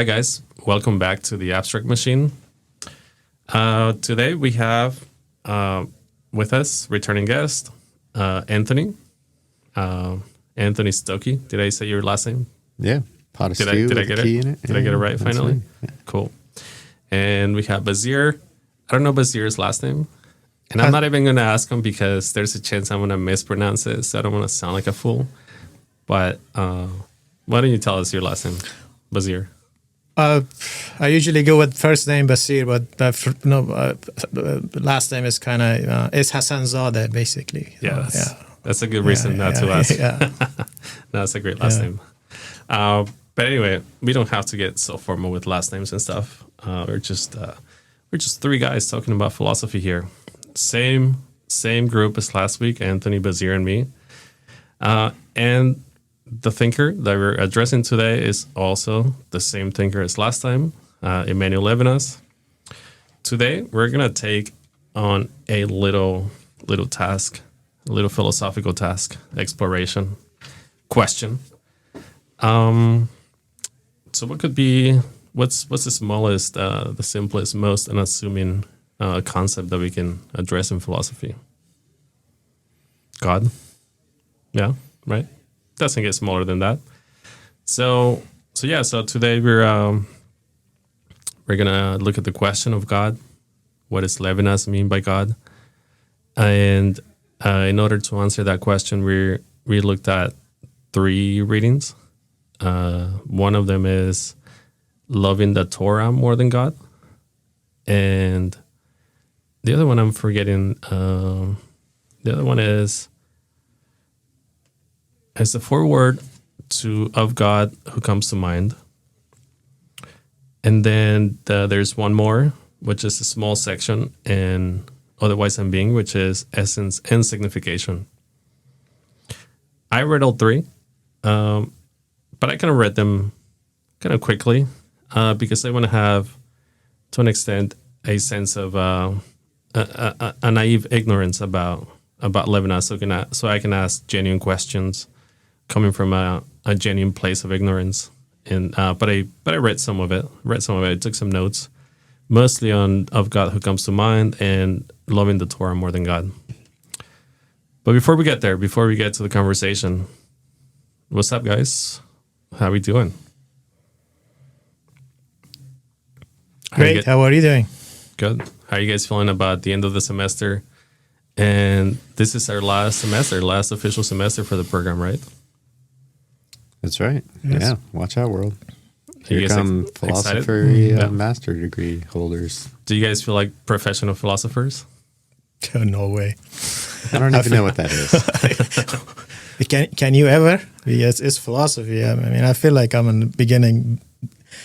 right, guys, welcome back to the Abstract Machine. Today we have with us returning guest Anthony. Anthony Stokey. Did I say your last name? Yeah, pot of Did stew I with get a key it? in it. Did I get it right finally? Right. Yeah. Cool. And we have Bazir. I don't know Bazir's last name. And I'm not even going to ask him because there's a chance I'm going to mispronounce it. So I don't want to sound like a fool. But why don't you tell us your last name, Bazir? I usually go with first name Basir, but last name is kind of is Hassan Zadeh, basically. Yeah, that's a good reason not to ask. Yeah. No, that's a great last name. But anyway, we don't have to get so formal with last names and stuff. We're just three guys talking about philosophy here. Same group as last week, Anthony, Bazir, and me. And the thinker that we're addressing today is also the same thinker as last time, Emmanuel Levinas. Today, we're going to take on a little task, a little philosophical task, exploration, question. So what could be, what's the smallest, the simplest, most unassuming concept that we can address in philosophy? God? Yeah, right? Doesn't get smaller than that. So today we're gonna look at the question of God. What does Levinas mean by God? And in order to answer that question, we looked at 3 readings. One of them is loving the Torah more than God, and the other one I'm forgetting. The other one is the foreword of God who comes to mind. And then there's one more, which is a small section, and otherwise I'm being, which is essence and signification. I read all 3, but I kind of read them kind of quickly because I want to have, to an extent, a sense of a naive ignorance about Levinas, so I can ask genuine questions coming from a genuine place of ignorance. And but I read some of it. I took some notes, mostly of God who comes to mind and loving the Torah more than God. But before we get to the conversation, what's up, guys? How we doing? Great. How are you doing? Good. How are you guys feeling about the end of the semester? And this is our last official semester for the program, right? That's right. Yes. Yeah. Watch out, world. You Here guys come excited? philosopher master degree holders. Do you guys feel like professional philosophers? No way. I don't even know what that is. Can you ever? Yes, it's philosophy. I mean, I feel like I'm in the beginning.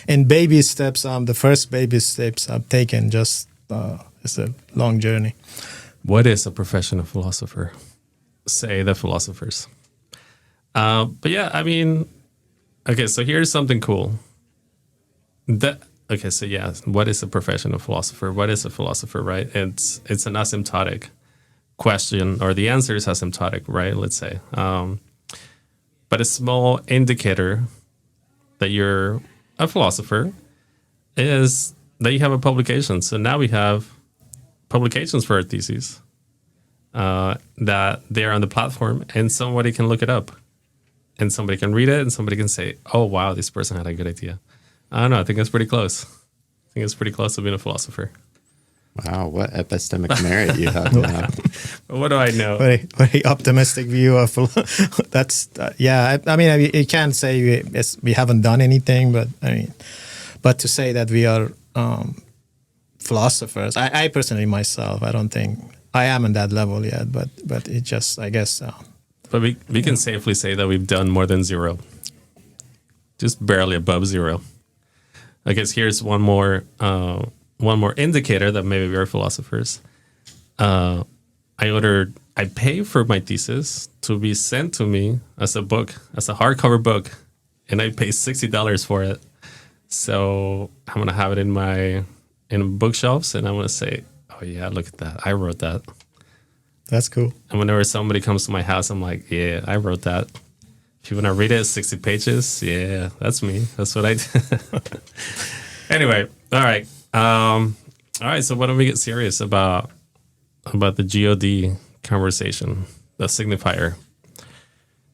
In baby steps, the first baby steps I've taken. Just it's a long journey. What is a professional philosopher? Say the philosophers. But yeah, I mean, okay, so here's something cool. What is a professional philosopher? What is a philosopher, right? It's an asymptotic question, or the answer is asymptotic, right? Let's say. But a small indicator that you're a philosopher is that you have a publication. So now we have publications for our theses that they're on the platform, and somebody can look it up. And somebody can read it, and somebody can say, oh, wow, this person had a good idea. I don't know. I think it's pretty close. I think it's pretty close to being a philosopher. Wow, what epistemic merit you have now. What do I know? Very optimistic view of that's. I mean, you can't say we haven't done anything, but to say that we are philosophers, I personally myself, I don't think I am on that level yet. But it just, I guess. But we can safely say that we've done more than 0. Just barely above 0. I guess here's one more indicator that maybe we are philosophers. I pay for my thesis to be sent to me as a book, as a hardcover book, and I pay $60 for it. So I'm gonna have it in bookshelves, and I'm gonna say, oh yeah, look at that, I wrote that. That's cool. And whenever somebody comes to my house, I'm like, yeah, I wrote that. If you want to read it, 60 pages. Yeah, that's me. That's what I do. Anyway, all right. All right, so why don't we get serious about the God conversation, the signifier.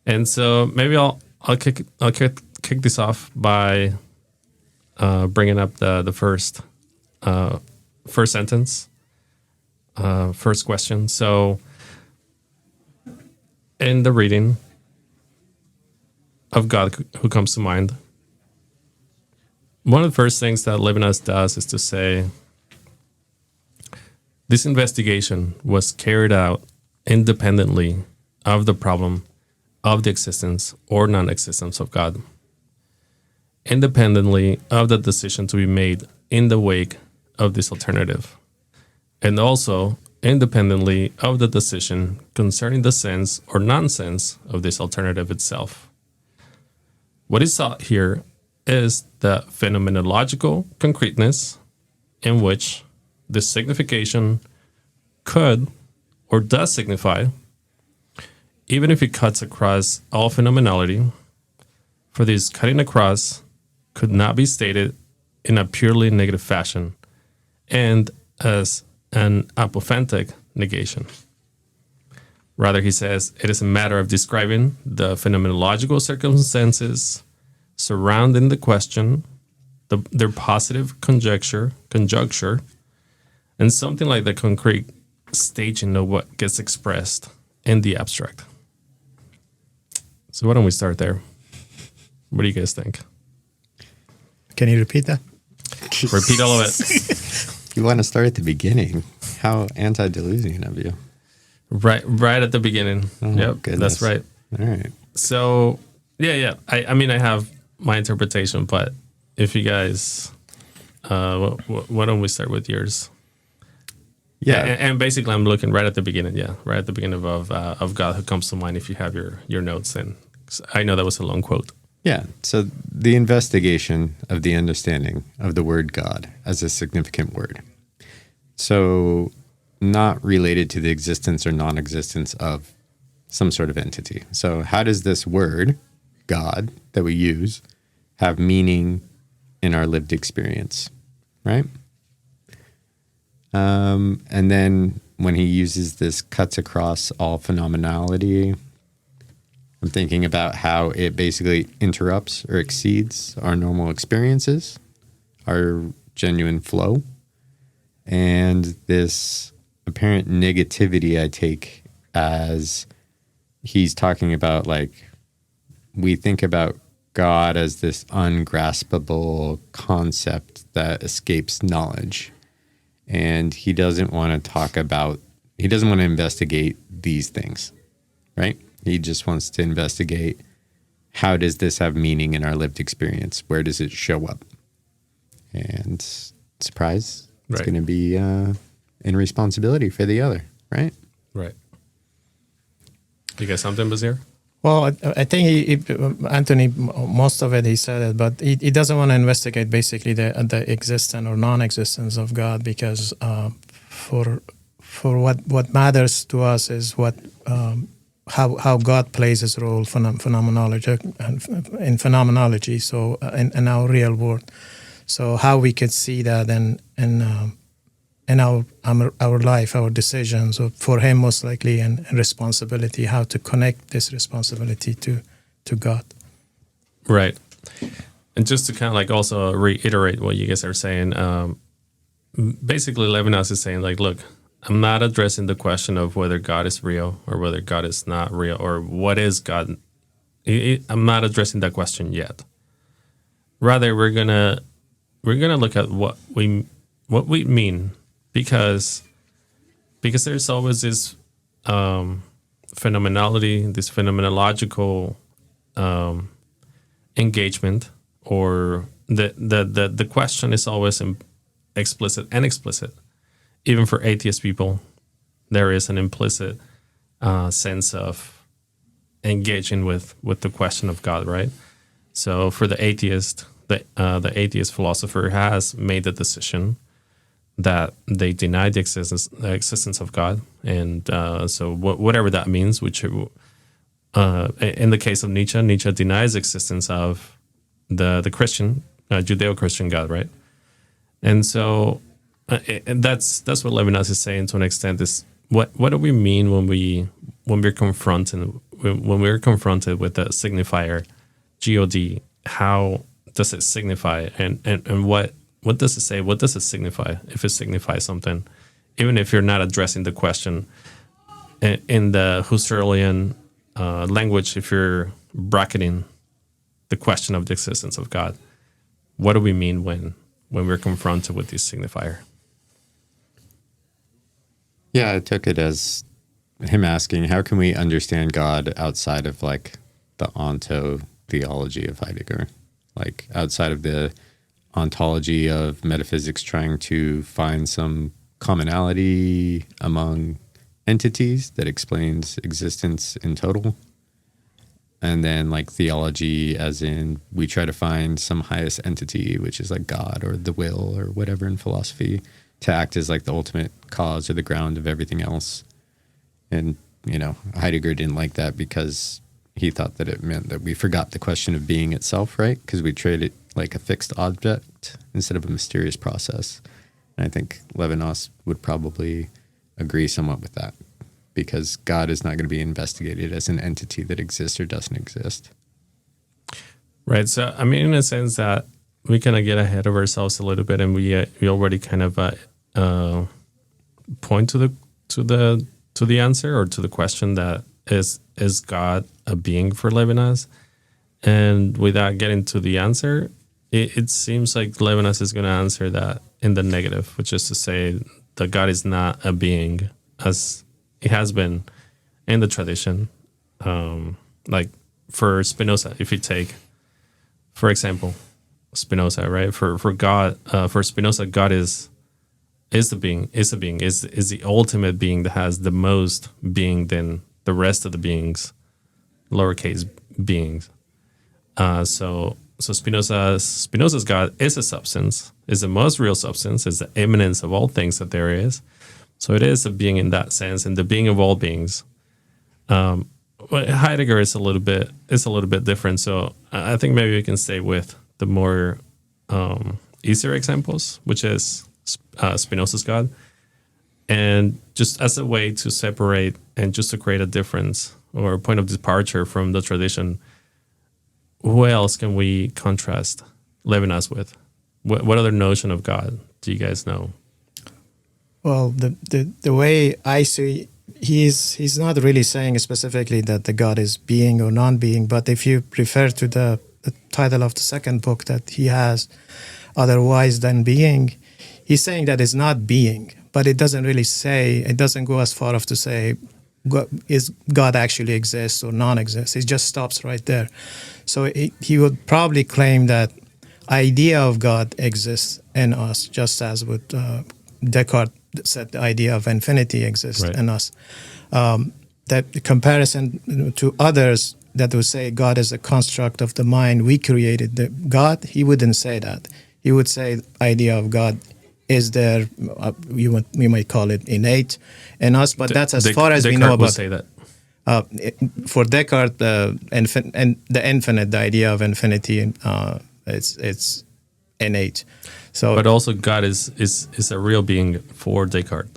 And so maybe I'll kick this off by bringing up the first sentence, first question. So in the reading of God who comes to mind, one of the first things that Levinas does is to say, this investigation was carried out independently of the problem of the existence or non-existence of God, independently of the decision to be made in the wake of this alternative, and also independently of the decision concerning the sense or nonsense of this alternative itself. What is sought here is the phenomenological concreteness in which this signification could or does signify, even if it cuts across all phenomenality, for this cutting across could not be stated in a purely negative fashion and as an apophantic negation. Rather, he says, it is a matter of describing the phenomenological circumstances surrounding the question, their positive conjuncture, and something like the concrete staging of what gets expressed in the abstract. So why don't we start there? What do you guys think? Can you repeat that? Repeat all of it. You want to start at the beginning. How antediluvian of you. Right at the beginning. Oh, yep, goodness. that's right. All right. So, yeah. I mean, I have my interpretation, but if you guys, why don't we start with yours? Yeah. And basically, I'm looking right at the beginning. Yeah, right at the beginning of God who comes to mind. If you have your notes, and I know that was a long quote. Yeah. So the investigation of the understanding of the word God as a significant word. So not related to the existence or non-existence of some sort of entity. So how does this word, God, that we use, have meaning in our lived experience, right? And then when he uses this cuts across all phenomenality, I'm thinking about how it basically interrupts or exceeds our normal experiences, our genuine flow, and this apparent negativity I take as he's talking about, like, we think about God as this ungraspable concept that escapes knowledge. And he doesn't want to investigate these things, right? He just wants to investigate, how does this have meaning in our lived experience? Where does it show up? And surprise, it's Right. going to be in responsibility for the other, right? Right. You got something, Bazir? Well, I think Anthony, most of it he said it, but he doesn't want to investigate basically the existence or non-existence of God, because for what matters to us is what how God plays his role in phenomenology. So in our real world, so how we could see that in our life, our decisions, or for him most likely, and responsibility, how to connect this responsibility to God. Right. And just to kind of like also reiterate what you guys are saying, basically Levinas is saying, like, look, I'm not addressing the question of whether God is real or whether God is not real, or what is God. I'm not addressing that question yet. Rather, we're gonna look at what we mean, because there's always this phenomenality, this phenomenological engagement, or the question is always explicit and explicit. Even for atheist people, there is an implicit sense of engaging with the question of God, right? So for the atheist, the atheist philosopher has made the decision that they deny the existence of God, and so whatever that means, which in the case of Nietzsche, Nietzsche denies existence of the Christian, Judeo-Christian God, right? And so, and that's what Levinas is saying to an extent. Is what do we mean when we're confronted with the signifier, God? How does it signify, and what does it say? What does it signify? If it signifies something, even if you're not addressing the question in the Husserlian language, if you're bracketing the question of the existence of God, what do we mean when we're confronted with this signifier? Yeah, I took it as him asking, how can we understand God outside of like the onto theology of Heidegger, like outside of the ontology of metaphysics, trying to find some commonality among entities that explains existence in total. And then like theology, as in we try to find some highest entity, which is like God or the will or whatever in philosophy, to act as like the ultimate cause or the ground of everything else. And, you know, Heidegger didn't like that because he thought that it meant that we forgot the question of being itself, right? Because we treat it like a fixed object instead of a mysterious process. And I think Levinas would probably agree somewhat with that, because God is not going to be investigated as an entity that exists or doesn't exist. Right. So, I mean, in a sense that we kind of get ahead of ourselves a little bit, and we already kind of point to the answer, or to the question that is God a being for Levinas? And without getting to the answer, it seems like Levinas is going to answer that in the negative, which is to say that God is not a being as it has been in the tradition. Like for Spinoza, if you take, for example, Spinoza, right? For God, for Spinoza, God is the being, is the ultimate being that has the most being than the rest of the beings, lowercase beings. So Spinoza's God is a substance, is the most real substance, is the immanence of all things that there is. So it is a being in that sense, and the being of all beings. But Heidegger is a little bit different. So I think maybe we can stay with the more easier examples, which is Spinoza's God, and just as a way to separate and just to create a difference or a point of departure from the tradition. Who else can we contrast Levinas with? What other notion of God do you guys know? Well, the way I see, he's not really saying specifically that the God is being or non-being, but if you refer to the title of the second book that he has, Otherwise Than Being, he's saying that it's not being, but it doesn't really say, it doesn't go as far as to say, is God actually exists or non-exists. It just stops right there. So he would probably claim that idea of God exists in us, just as with Descartes said the idea of infinity exists in us. That the comparison to others that would say God is a construct of the mind, we created the God, he wouldn't say that. He would say the idea of God is there, we might call it innate in us, but that's as far as we know about. Say that. For Descartes, the infinite, the idea of infinity, it's innate. So, but also God is a real being for Descartes.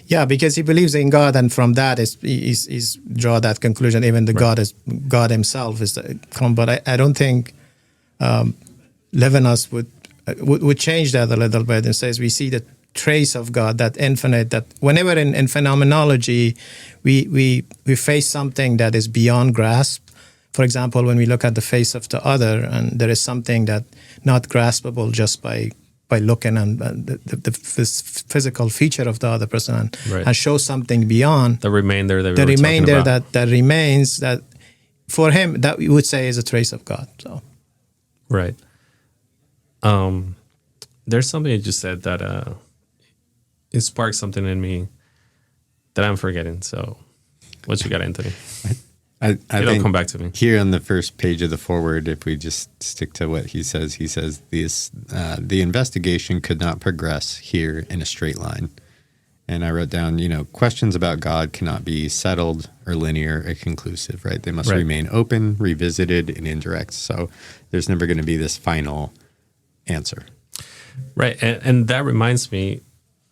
Yeah, because he believes in God, and from that is draw that conclusion. Even the God is God himself is the. But I don't think Levinas would change that a little bit and says we see the trace of God, that infinite, that whenever in phenomenology we face something that is beyond grasp. For example, when we look at the face of the other, and there is something that not graspable just by looking at the physical feature of the other person and show something beyond. The remainder that remains, that for him, that we would say is a trace of God. So, right. There's something you just said that it sparked something in me that I'm forgetting. So, what you got, Anthony? I It'll come back to me. Here on the first page of the foreword, if we just stick to what he says the investigation could not progress here in a straight line. And I wrote down, questions about God cannot be settled or linear or conclusive, right? They must remain open, revisited, and indirect. So there's never going to be this final answer. Right. And that reminds me,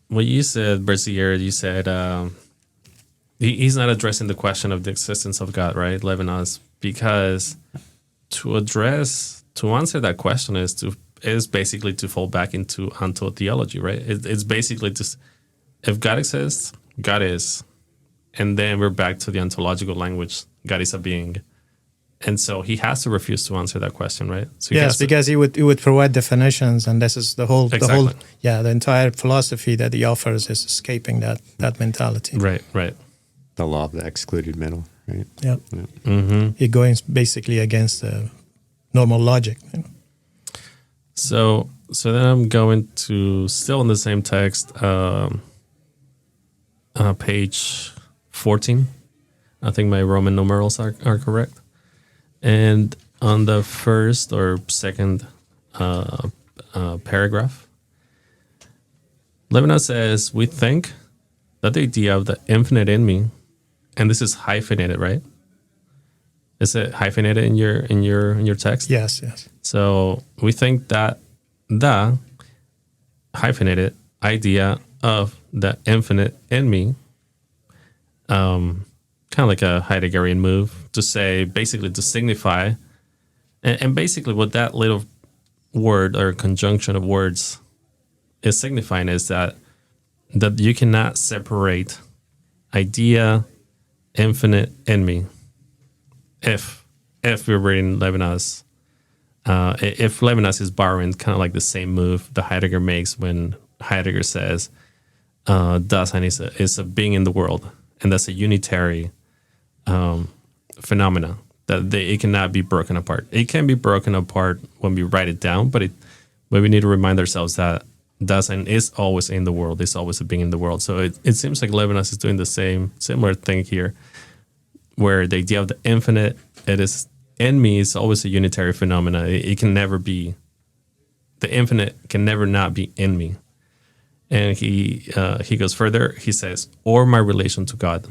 what you said, Berzier, you said he's not addressing the question of the existence of God, right? Levinas, because to answer that question is basically to fall back into ontotheology, right? It's basically just, if God exists, God is. And then we're back to the ontological language. God is a being. And so he has to refuse to answer that question, right? So yes, because he would provide definitions, and this is the entire philosophy that he offers is escaping that mentality. Right. The law of the excluded middle, right? Yeah. It goes basically against the normal logic. So then I'm going to, still in the same text, page 14. I think my Roman numerals are correct. And on the first or second paragraph, Levinas says, we think that the idea of the infinite in me, and this is hyphenated, right? Is it hyphenated in your text? Yes. So we think that the hyphenated idea of the infinite in me, kind of like a Heideggerian move to say, basically to signify, and basically what that little word or conjunction of words is signifying is that you cannot separate idea, infinite, in me. If we're reading Levinas, if Levinas is borrowing kind of like the same move that Heidegger makes when Heidegger says, Dasein is a being in the world, and that's a unitary phenomena that it cannot be broken apart. It can be broken apart when we write it down, but we need to remind ourselves that Dasein is always in the world. It's always a being in the world. So it seems like Levinas is doing the similar thing here, where the idea of the infinite, it is in me, is always a unitary phenomena. It can never be, the infinite can never not be in me. And he goes further. He says, or my relation to God.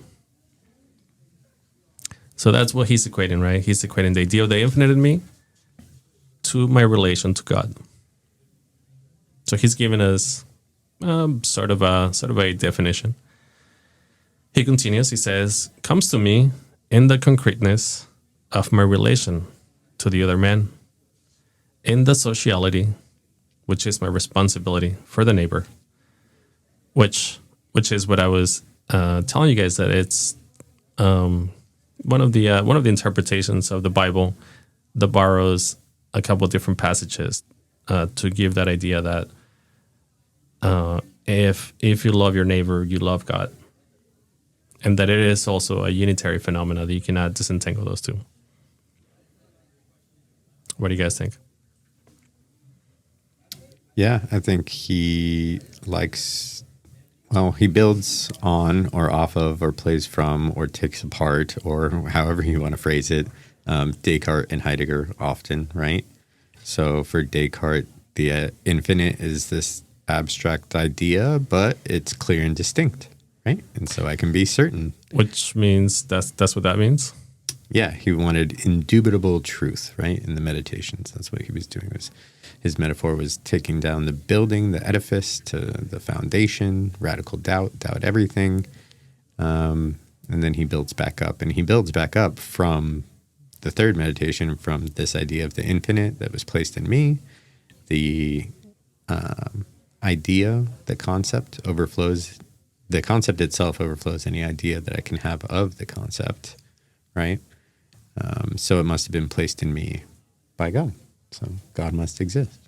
So that's what he's equating, right? He's equating the idea of the infinite in me to my relation to God. So he's giving us sort of a definition. He continues. He says, comes to me in the concreteness of my relation to the other man, in the sociality, which is my responsibility for the neighbor, which is what I was telling you guys, that it's one of the interpretations of the Bible that borrows a couple of different passages to give that idea that if you love your neighbor, you love God, and that it is also a unitary phenomena that you cannot disentangle those two. What do you guys think? Yeah, I think he builds on or off of or plays from or takes apart, or however you want to phrase it, Descartes and Heidegger often, right? So for Descartes, the infinite is this abstract idea, but it's clear and distinct, right? And so I can be certain. Which means that's what that means? Yeah, he wanted indubitable truth, right? In the meditations, that's what he was doing. His metaphor was taking down the building, the edifice, to the foundation, radical doubt everything. And then he builds back up. And he builds back up from the third meditation, from this idea of the infinite that was placed in me. The idea, the concept itself overflows any idea that I can have of the concept, right? So it must have been placed in me by God. So God must exist.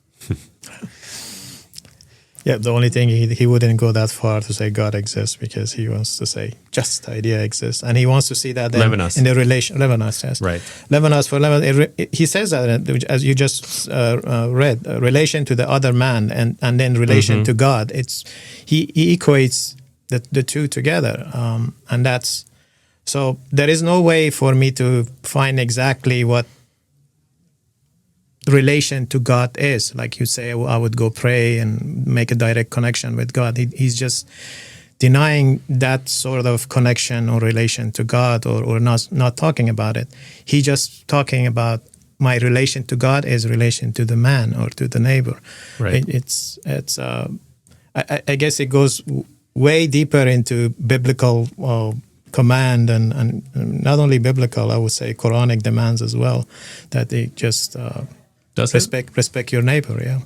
Yeah, the only thing he wouldn't go that far to say God exists, because he wants to say just the idea exists, and he wants to see that in the relation. Levinas, yes, right. Levinas, he says that, as you just read, relation to the other man and then relation to God. He equates the two together, and that's so. There is no way for me to find exactly what relation to God is. Like you say, I would go pray and make a direct connection with God. He's just denying that sort of connection or relation to God, or not talking about it. He just talking about my relation to God is relation to the man or to the neighbor. Right. I guess it goes way deeper into biblical command and not only biblical, I would say Quranic demands as well, that they just respect your neighbor. Yeah.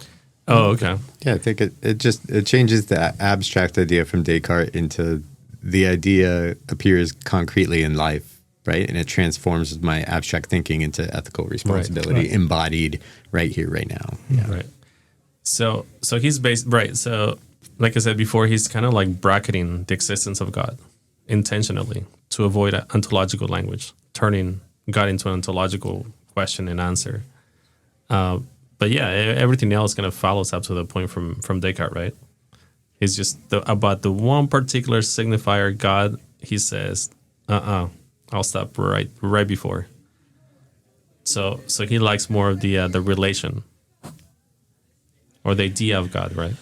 Oh, okay. Yeah, I think it changes the abstract idea from Descartes into the idea appears concretely in life, right? And it transforms my abstract thinking into ethical responsibility embodied right here, right now. Yeah. Right. So he's based right. So like I said before, he's kind of like bracketing the existence of God intentionally to avoid ontological language, turning God into an ontological question and answer. But yeah, everything else kind of follows up to the point from Descartes, right? He's just about the one particular signifier God. He says, I'll stop right before. So he likes more of the relation or the idea of God, right?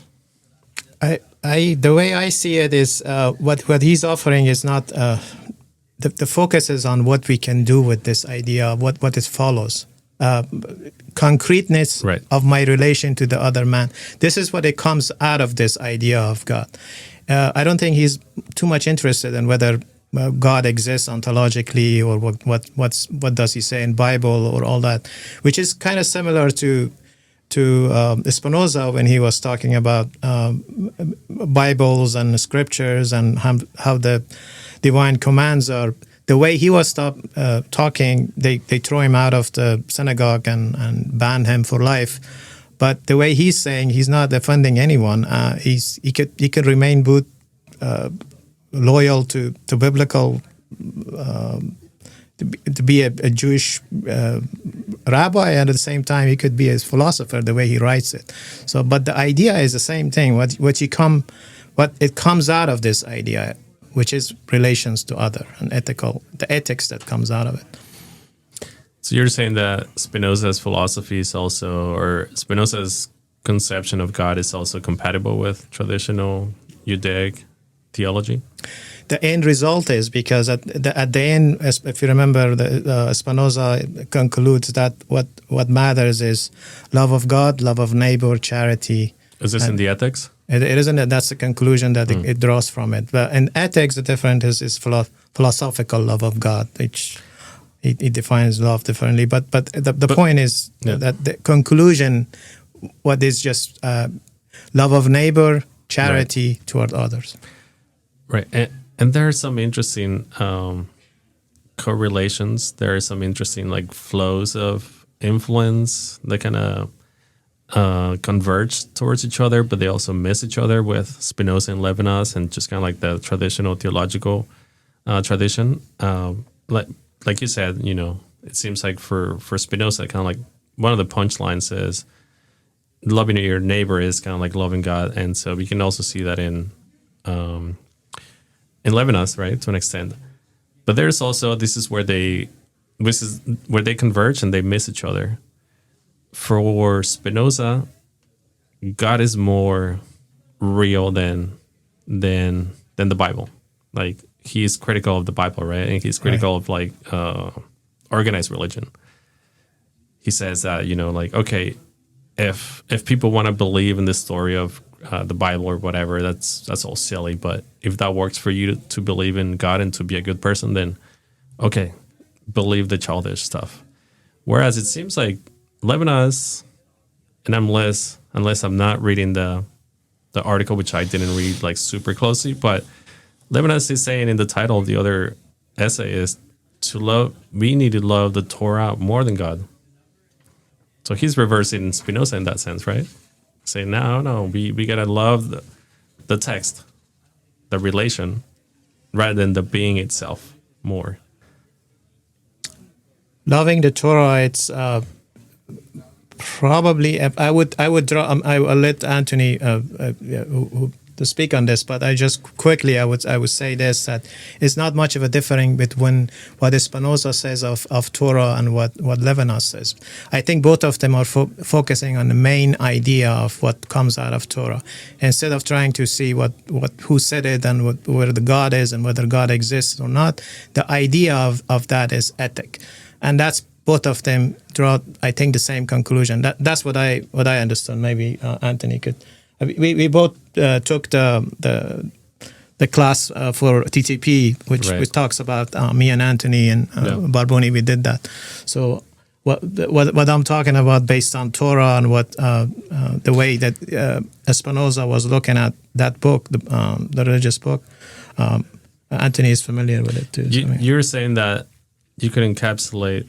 The way I see it is what he's offering is not the focus is on what we can do with this idea, what it follows. Concreteness of my relation to the other man. This is what it comes out of this idea of God. I don't think he's too much interested in whether God exists ontologically or what does he say in Bible or all that, which is kind of similar to Spinoza when he was talking about Bibles and scriptures and how the divine commands are. The way he was talking, they throw him out of the synagogue and ban him for life. But the way he's saying, he's not offending anyone. He could remain both loyal to biblical, to be a Jewish rabbi, and at the same time he could be a philosopher. The way he writes it. So, but the idea is the same thing. What it comes out of this idea, which is relations to other and the ethics that comes out of it. So you're saying that Spinoza's philosophy is also, or Spinoza's conception of God is also compatible with traditional Judaic theology? The end result is because at the end, if you remember, Spinoza concludes that what matters is love of God, love of neighbor, charity. Is this in the Ethics? It isn't. That's the conclusion that it draws from it. But in ethics, the difference is philosophical love of God, which it defines love differently. But the point is that the conclusion, what is just love of neighbor, charity toward others. Right, and there are some interesting correlations. There are some interesting like flows of influence that kind of converge towards each other, but they also miss each other with Spinoza and Levinas, and just kind of like the traditional theological tradition. Like you said, it seems like for Spinoza, kind of like one of the punchlines is loving your neighbor is kind of like loving God, and so we can also see that in Levinas, right, to an extent. But there's also this is where they converge and they miss each other. For Spinoza, God is more real than the Bible. Like he's critical of the Bible, right? And he's critical of like organized religion. He says that like okay, if people want to believe in this story of the Bible or whatever, that's all silly. But if that works for you to believe in God and to be a good person, then okay, believe the childish stuff. Whereas it seems like Levinas, and unless I'm not reading the article, which I didn't read like super closely, but Levinas is saying in the title of the other essay is we need to love the Torah more than God. So he's reversing Spinoza in that sense, right? Saying no, we gotta love the text, the relation, rather than the being itself more. Loving the Torah, it's probably I would draw. I will let Anthony, who to speak on this, but I just quickly I would say this, that it's not much of a differing between what Spinoza says of Torah and what Levinas says. I think both of them are focusing on the main idea of what comes out of Torah, instead of trying to see who said it and where the God is and whether God exists or not. The idea of that is ethic, and that's both of them draw, I think, the same conclusion. That's what I understood. Maybe Anthony could. We both took the class for TTP, which talks about me and Anthony and Barboni. We did that. So what I'm talking about based on Torah and what the way that Spinoza was looking at that book, the religious book. Anthony is familiar with it too. You're saying that you could encapsulate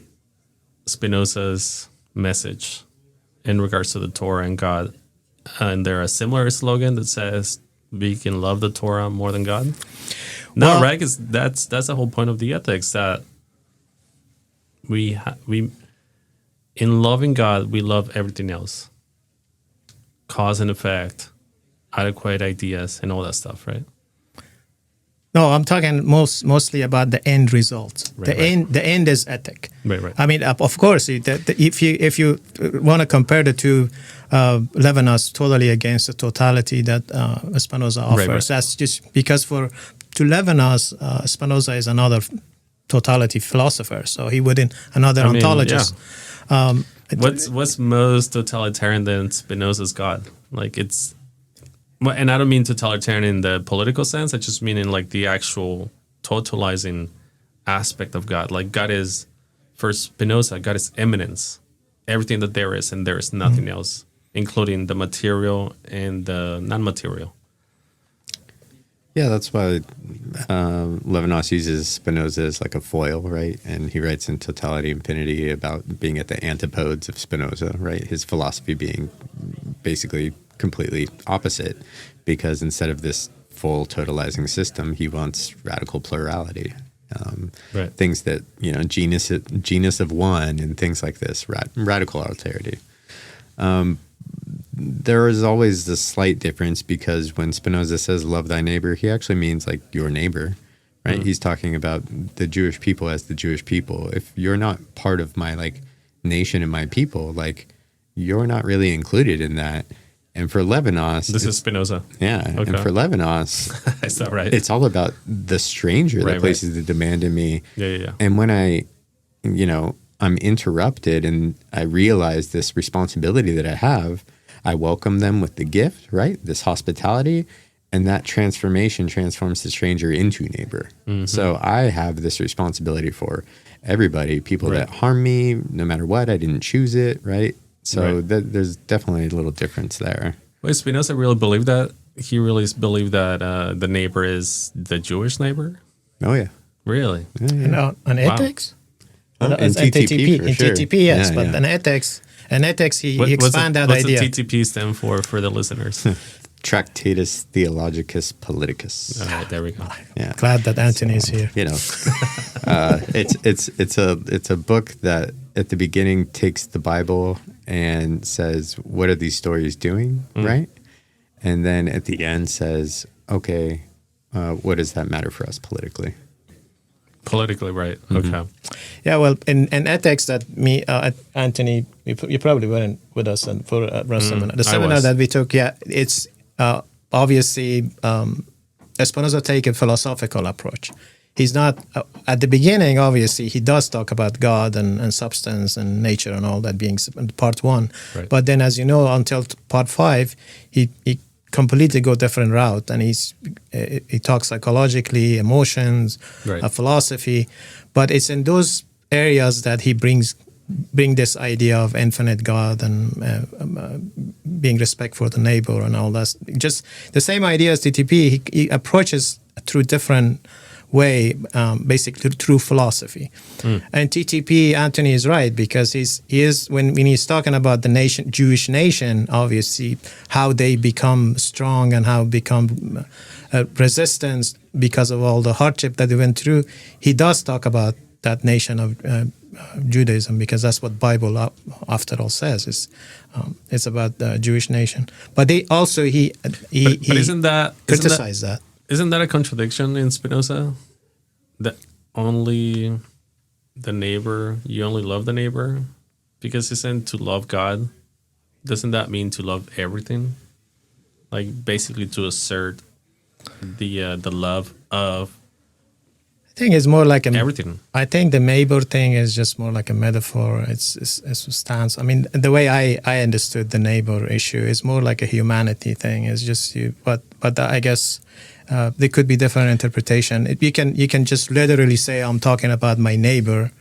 Spinoza's message in regards to the Torah and God, and there a similar slogan that says we can love the Torah more than God. No, right? Because that's the whole point of the ethics, that we in loving God we love everything else, cause and effect, adequate ideas, and all that stuff, right? No, I'm talking mostly about the end result. The end is ethic. Right. I mean, of course, if you want to compare the two, Levinas totally against the totality that Spinoza offers. That's just because to Levinas, Spinoza is another totality philosopher, so he wouldn't another ontologist. Yeah. What's most totalitarian than Spinoza's God? Like it's. And I don't mean totalitarian in the political sense. I just mean in like the actual totalizing aspect of God. Like God is, for Spinoza, God is immanence, everything that there is, and there is nothing else, including the material and the non-material. Yeah, that's why Levinas uses Spinoza as like a foil, right? And he writes in Totality Infinity about being at the antipodes of Spinoza, right? His philosophy being basically completely opposite, because instead of this full totalizing system, he wants radical plurality. Things that, genus of one and things like this, radical alterity. There is always this slight difference, because when Spinoza says love thy neighbor, he actually means like your neighbor, right? He's talking about the Jewish people as the Jewish people. If you're not part of my like nation and my people, like you're not really included in that. And for Levinas, this is Spinoza. Yeah, okay. And for Levinas, is that right? It's all about the stranger that places the demand in me. Yeah. And when I'm interrupted and I realize this responsibility that I have, I welcome them with the gift, right? This hospitality, and that transformation transforms the stranger into neighbor. Mm-hmm. So I have this responsibility for everybody, people that harm me, no matter what. I didn't choose it, right? So there's definitely a little difference there. Wait, Spinoza really believed that? He really believed that the neighbor is the Jewish neighbor? Oh, yeah. Really? Yeah. On ethics? In TTP, for sure. TTP, yes. But in ethics, he expanded that idea. What's the TTP stand for the listeners? Tractatus Theologicus Politicus. All right, there we go. Yeah. Glad that Anthony is here. It's a book that at the beginning takes the Bible and says, what are these stories doing, right? And then at the end says, okay, what does that matter for us politically? Politically, right. Okay. Yeah, well, in ethics, that Anthony, you probably weren't with us for seminar. The seminar that we took, it's obviously Spinoza take a philosophical approach. He's not, at the beginning, obviously, he does talk about God and substance and nature and all that being part one. Right. But then, as you know, until part 5, he completely go different route, and he talks psychologically, emotions, philosophy. But it's in those areas that he bring this idea of infinite God and being respect for the neighbor and all that. Just the same idea as TTP, he approaches through different way, basically through philosophy. And TTP, Anthony is right, because he is when he's talking about the nation, Jewish nation, obviously how they become strong and how become resistance because of all the hardship that they went through. He does talk about that nation of Judaism, because that's what Bible after all says. It's about the Jewish nation. But they also But isn't that criticized that. Isn't that a contradiction in Spinoza? That only the neighbor, you only love the neighbor? Because isn't to love God, doesn't that mean to love everything? Like basically to assert the love of I think it's more like everything. I think the neighbor thing is just more like a metaphor. It's a stance. I mean, the way I understood the neighbor issue is more like a humanity thing. It's just you, but I guess there could be different interpretation. You can just literally say I'm talking about my neighbor.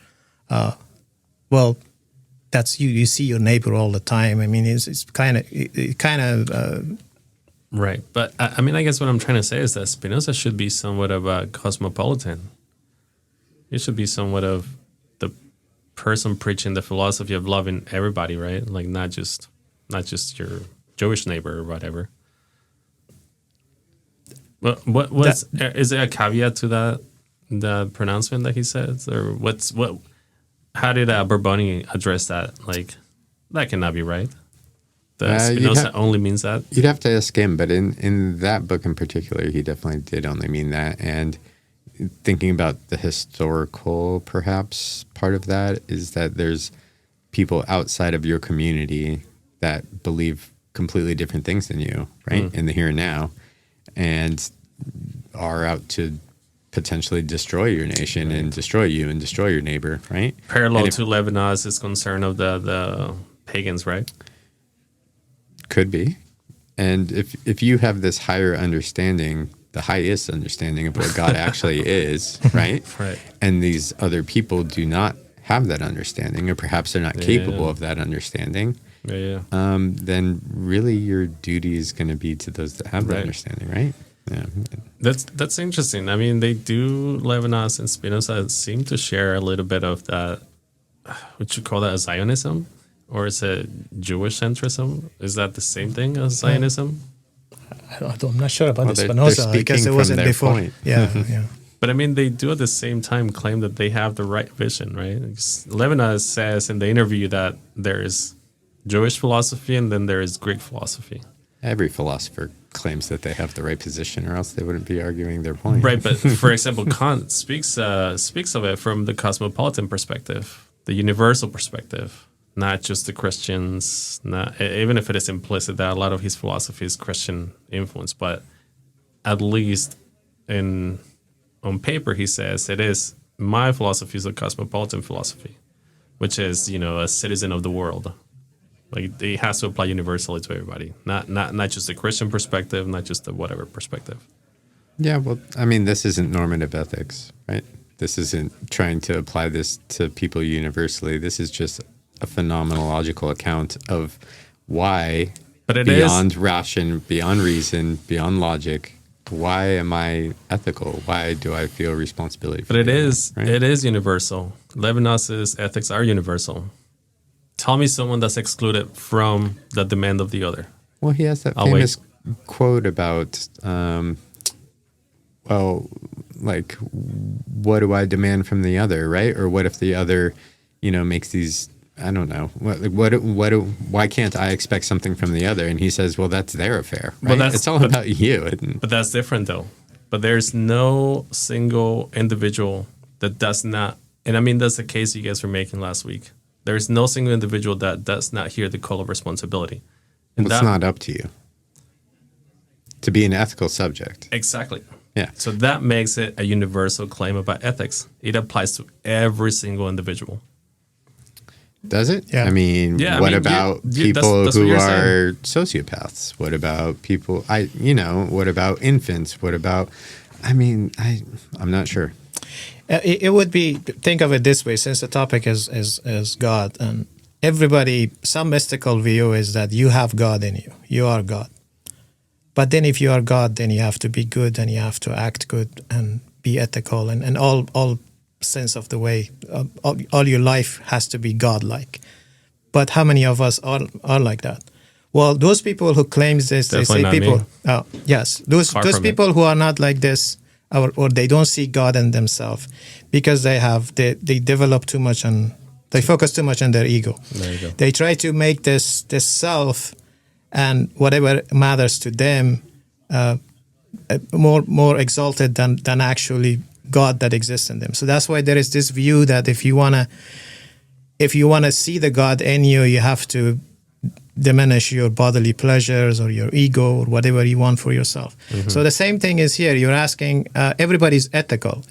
Well, that's you. You see your neighbor all the time. I mean, it's kind of. Right. But I mean, I guess what I'm trying to say is that Spinoza should be somewhat of a cosmopolitan. He should be somewhat of the person preaching the philosophy of loving everybody, right? Like not just your Jewish neighbor or whatever. But is there a caveat to the pronouncement that he says, or how did Borboni address that? Like that cannot be right. The Spinoza only means that. You'd have to ask him, but in that book in particular, he definitely did only mean that. And thinking about the historical, perhaps, part of that is that there's people outside of your community that believe completely different things than you, right? In the here and now, and are out to potentially destroy your nation and destroy you and destroy your neighbor, right? Parallel to Levinas' concern of the pagans, right? Could be. And if you have this higher understanding, the highest understanding of what God actually is, right? Right. And these other people do not have that understanding, or perhaps they're not capable of that understanding, then really your duty is going to be to those that have that understanding, right? Yeah. That's interesting. I mean, they do, Levinas and Spinoza seem to share a little bit of that, would you call that a Zionism? Or is it Jewish centrism? Is that the same thing as Zionism? I'm not sure about Spinoza because it wasn't before. Point. Yeah. But I mean, they do at the same time claim that they have the right vision, right? Levinas says in the interview that there is Jewish philosophy and then there is Greek philosophy. Every philosopher claims that they have the right position, or else they wouldn't be arguing their point. Right, but for example, Kant speaks of it from the cosmopolitan perspective, the universal perspective. Not just the Christians, even if it is implicit that a lot of his philosophy is Christian influence, but at least on paper, he says it is my philosophy is a cosmopolitan philosophy, which is, a citizen of the world. Like it has to apply universally to everybody, not just the Christian perspective, not just the whatever perspective. Yeah, well, I mean, this isn't normative ethics, right? This isn't trying to apply this to people universally. This is just a phenomenological account of why, beyond reason, beyond logic, why am I ethical? Why do I feel responsibility for it is universal. Levinas's ethics are universal. Tell me someone that's excluded from the demand of the other. Well, he has that famous quote about, what do I demand from the other, right? Or what if the other, makes these, I don't know, why can't I expect something from the other? And he says, well, that's their affair, right? Well, it's all about you. But that's different, though. But there's no single individual that does not, and I mean, that's the case you guys were making last week. There's no single individual that does not hear the call of responsibility. And it's not up to you to be an ethical subject. Exactly. Yeah. So that makes it a universal claim about ethics. It applies to every single individual. Does it? Yeah. I mean, what about people that's who are sociopaths? What about people, what about infants? What about, I'm not sure. It would be, think of it this way, since the topic is God, and everybody, some mystical view is that you have God in you. You are God. But then if you are God, then you have to be good and you have to act good and be ethical and all sense of the way. All your life has to be God-like. But how many of us are like that? Well, those people who claims this, definitely they say people, yes, those people who are not like this, or they don't see God in themselves because they develop too much on, they focus too much on their ego. There you go. They try to make this self and whatever matters to them more exalted than actually God that exists in them. So that's why there is this view that if you wanna see the God in you, you have to diminish your bodily pleasures or your ego or whatever you want for yourself. Mm-hmm. So the same thing is here. You're asking, everybody's ethical.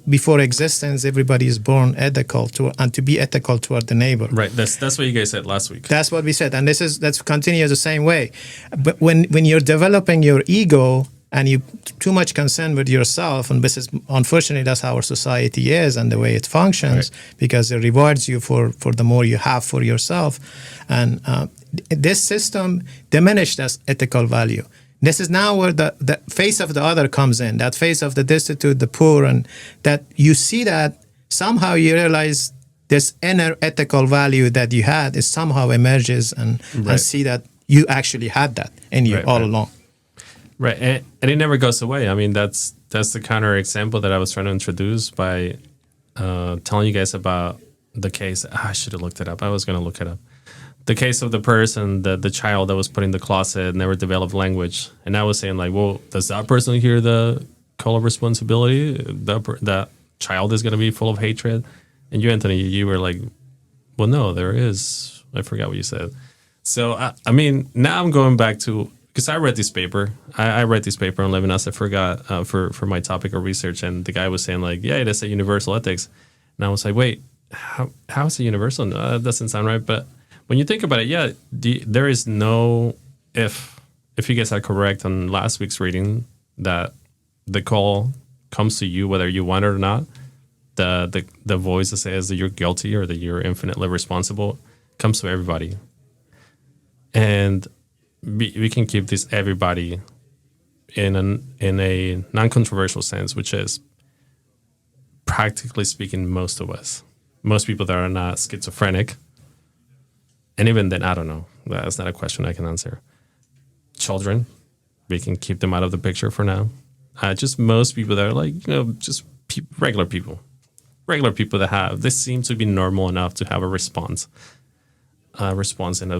Before existence, everybody is born ethical and to be ethical toward the neighbor. Right. That's what you guys said last week. That's what we said, and that's continues the same way. But when you're developing your ego and you too much concerned with yourself, and this is unfortunately that's how our society is and the way it functions, right, because it rewards you for the more you have for yourself, and this system diminished as ethical value. This is now where the face of the other comes in, that face of the destitute, the poor, and that you see that somehow you realize this inner ethical value that you had is somehow emerges and see that you actually had that in you all along. Right, and it never goes away. I mean, that's the counter example that I was trying to introduce by telling you guys about the case. I should have looked it up. I was going to look it up. The case of the person, the child that was put in the closet, never developed language. And I was saying, like, well, does that person hear the call of responsibility? That child is going to be full of hatred? And you, Anthony, you were like, well, no, there is. I forgot what you said. So, I mean, now I'm going back to... Because I read this paper. I read this paper on Levinas. I forgot for my topic of research. And the guy was saying, like, yeah, it is a universal ethics. And I was like, wait, how is it universal? No, that doesn't sound right. But when you think about it, yeah, there is no... If you guys are correct on last week's reading, that the call comes to you whether you want it or not, the voice that says that you're guilty or that you're infinitely responsible comes to everybody. And... we can keep this everybody in a non-controversial sense, which is practically speaking, most of us, most people that are not schizophrenic, and even then, I don't know. That's not a question I can answer. Children, we can keep them out of the picture for now. Just most people that are like, just regular people that have, this seems to be normal enough to have a response in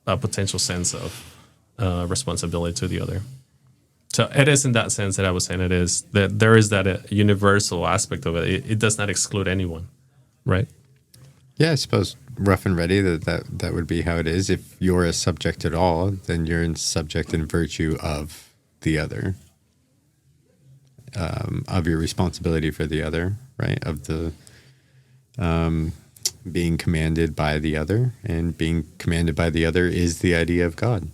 a potential sense of responsibility to the other. So it is in that sense that I was saying it is that there is that universal aspect of it. It does not exclude anyone, right? Yeah, I suppose rough and ready that would be how it is. If you're a subject at all, then you're in subject in virtue of the other, of your responsibility for the other, right? Of the being commanded by the other, and being commanded by the other is the idea of God.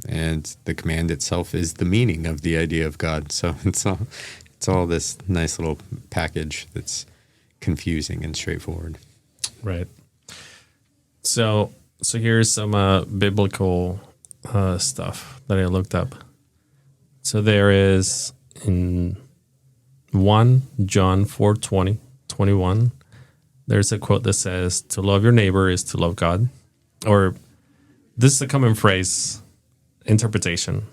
And the command itself is the meaning of the idea of God. So it's all this nice little package that's confusing and straightforward. Right. So here's some biblical stuff that I looked up. So there is in 1 John 4:20-21, there's a quote that says, "To love your neighbor is to love God." Or this is a common phrase interpretation.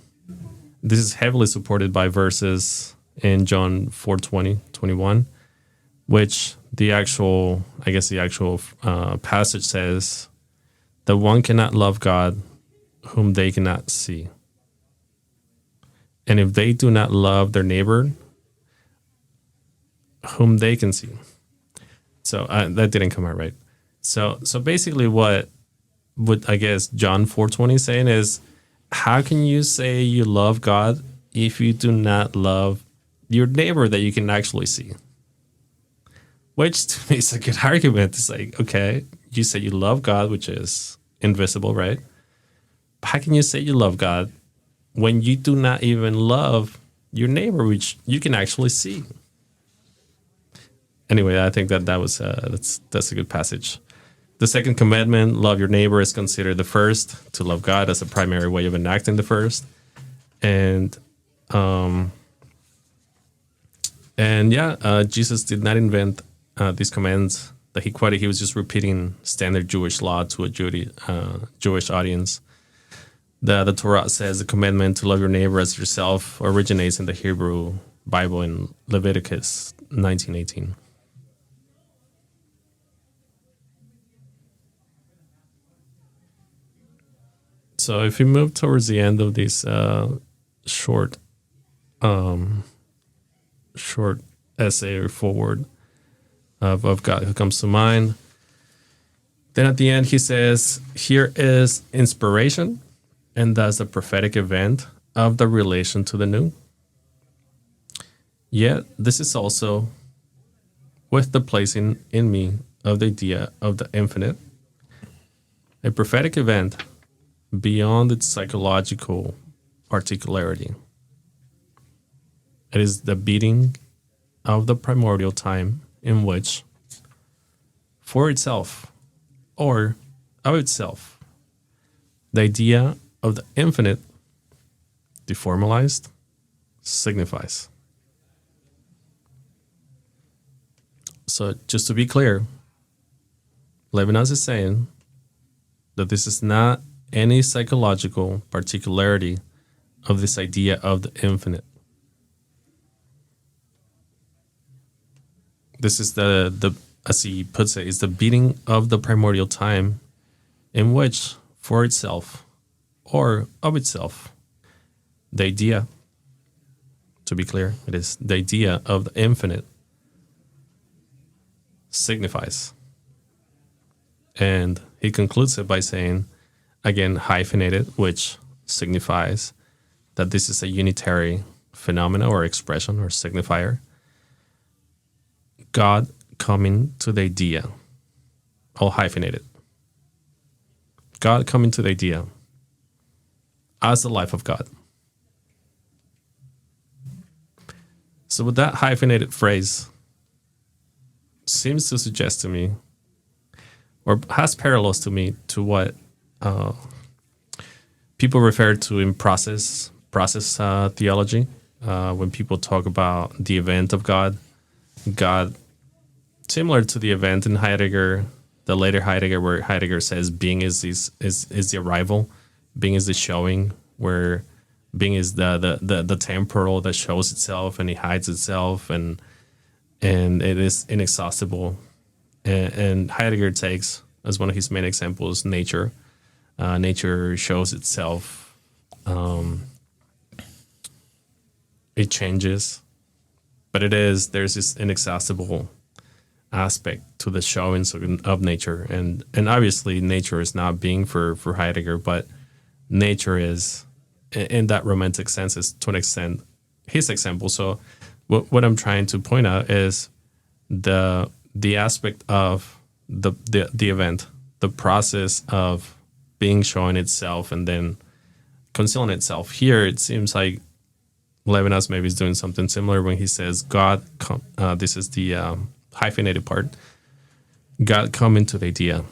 This is heavily supported by verses in John 4:20-21, which the actual passage says that one cannot love God whom they cannot see. And if they do not love their neighbor whom they can see. So that didn't come out right. So basically what I guess John 4:20 is saying is, how can you say you love God if you do not love your neighbor that you can actually see? Which to me is a good argument. It's like, okay, you say you love God, which is invisible, right? How can you say you love God when you do not even love your neighbor, which you can actually see? Anyway, I think that was that's a good passage. The second commandment, love your neighbor, is considered the first. To love God as a primary way of enacting the first. And Jesus did not invent these commands that he quoted. He was just repeating standard Jewish law to a Jewish audience. The Torah says the commandment to love your neighbor as yourself originates in the Hebrew Bible in Leviticus 19:18. So if we move towards the end of this short short essay or forward of God who comes to mind, then at the end he says, here is inspiration, and thus the prophetic event of the relation to the new. Yet this is also with the placing in me of the idea of the infinite, a prophetic event beyond its psychological particularity. It is the beating of the primordial time in which, for itself or of itself, the idea of the infinite, deformalized, signifies. So just to be clear, Levinas is saying that this is not any psychological particularity of this idea of the infinite. This is the as he puts it, is the beating of the primordial time in which, for itself or of itself, the idea, to be clear, it is the idea of the infinite signifies. And he concludes it by saying, again, hyphenated, which signifies that this is a unitary phenomena or expression or signifier. God coming to the idea, all hyphenated. God coming to the idea as the life of God. So with that hyphenated phrase, seems to suggest to me, or has parallels to me, to what people refer to in process theology, when people talk about the event of God, similar to the event in Heidegger, the later Heidegger, where Heidegger says being is the arrival, being is the showing, where being is the temporal that shows itself and it hides itself, and it is inexhaustible. And Heidegger takes as one of his main examples nature. Nature shows itself. It changes, but there's this inexhaustible aspect to the showings of nature, and obviously nature is not being for Heidegger, but nature is, in that romantic sense, is to an extent his example. So what I'm trying to point out is the aspect of the event, the process of being shown itself and then concealing itself. Here it seems like Levinas maybe is doing something similar when he says God, this is the hyphenated part, God come into the idea.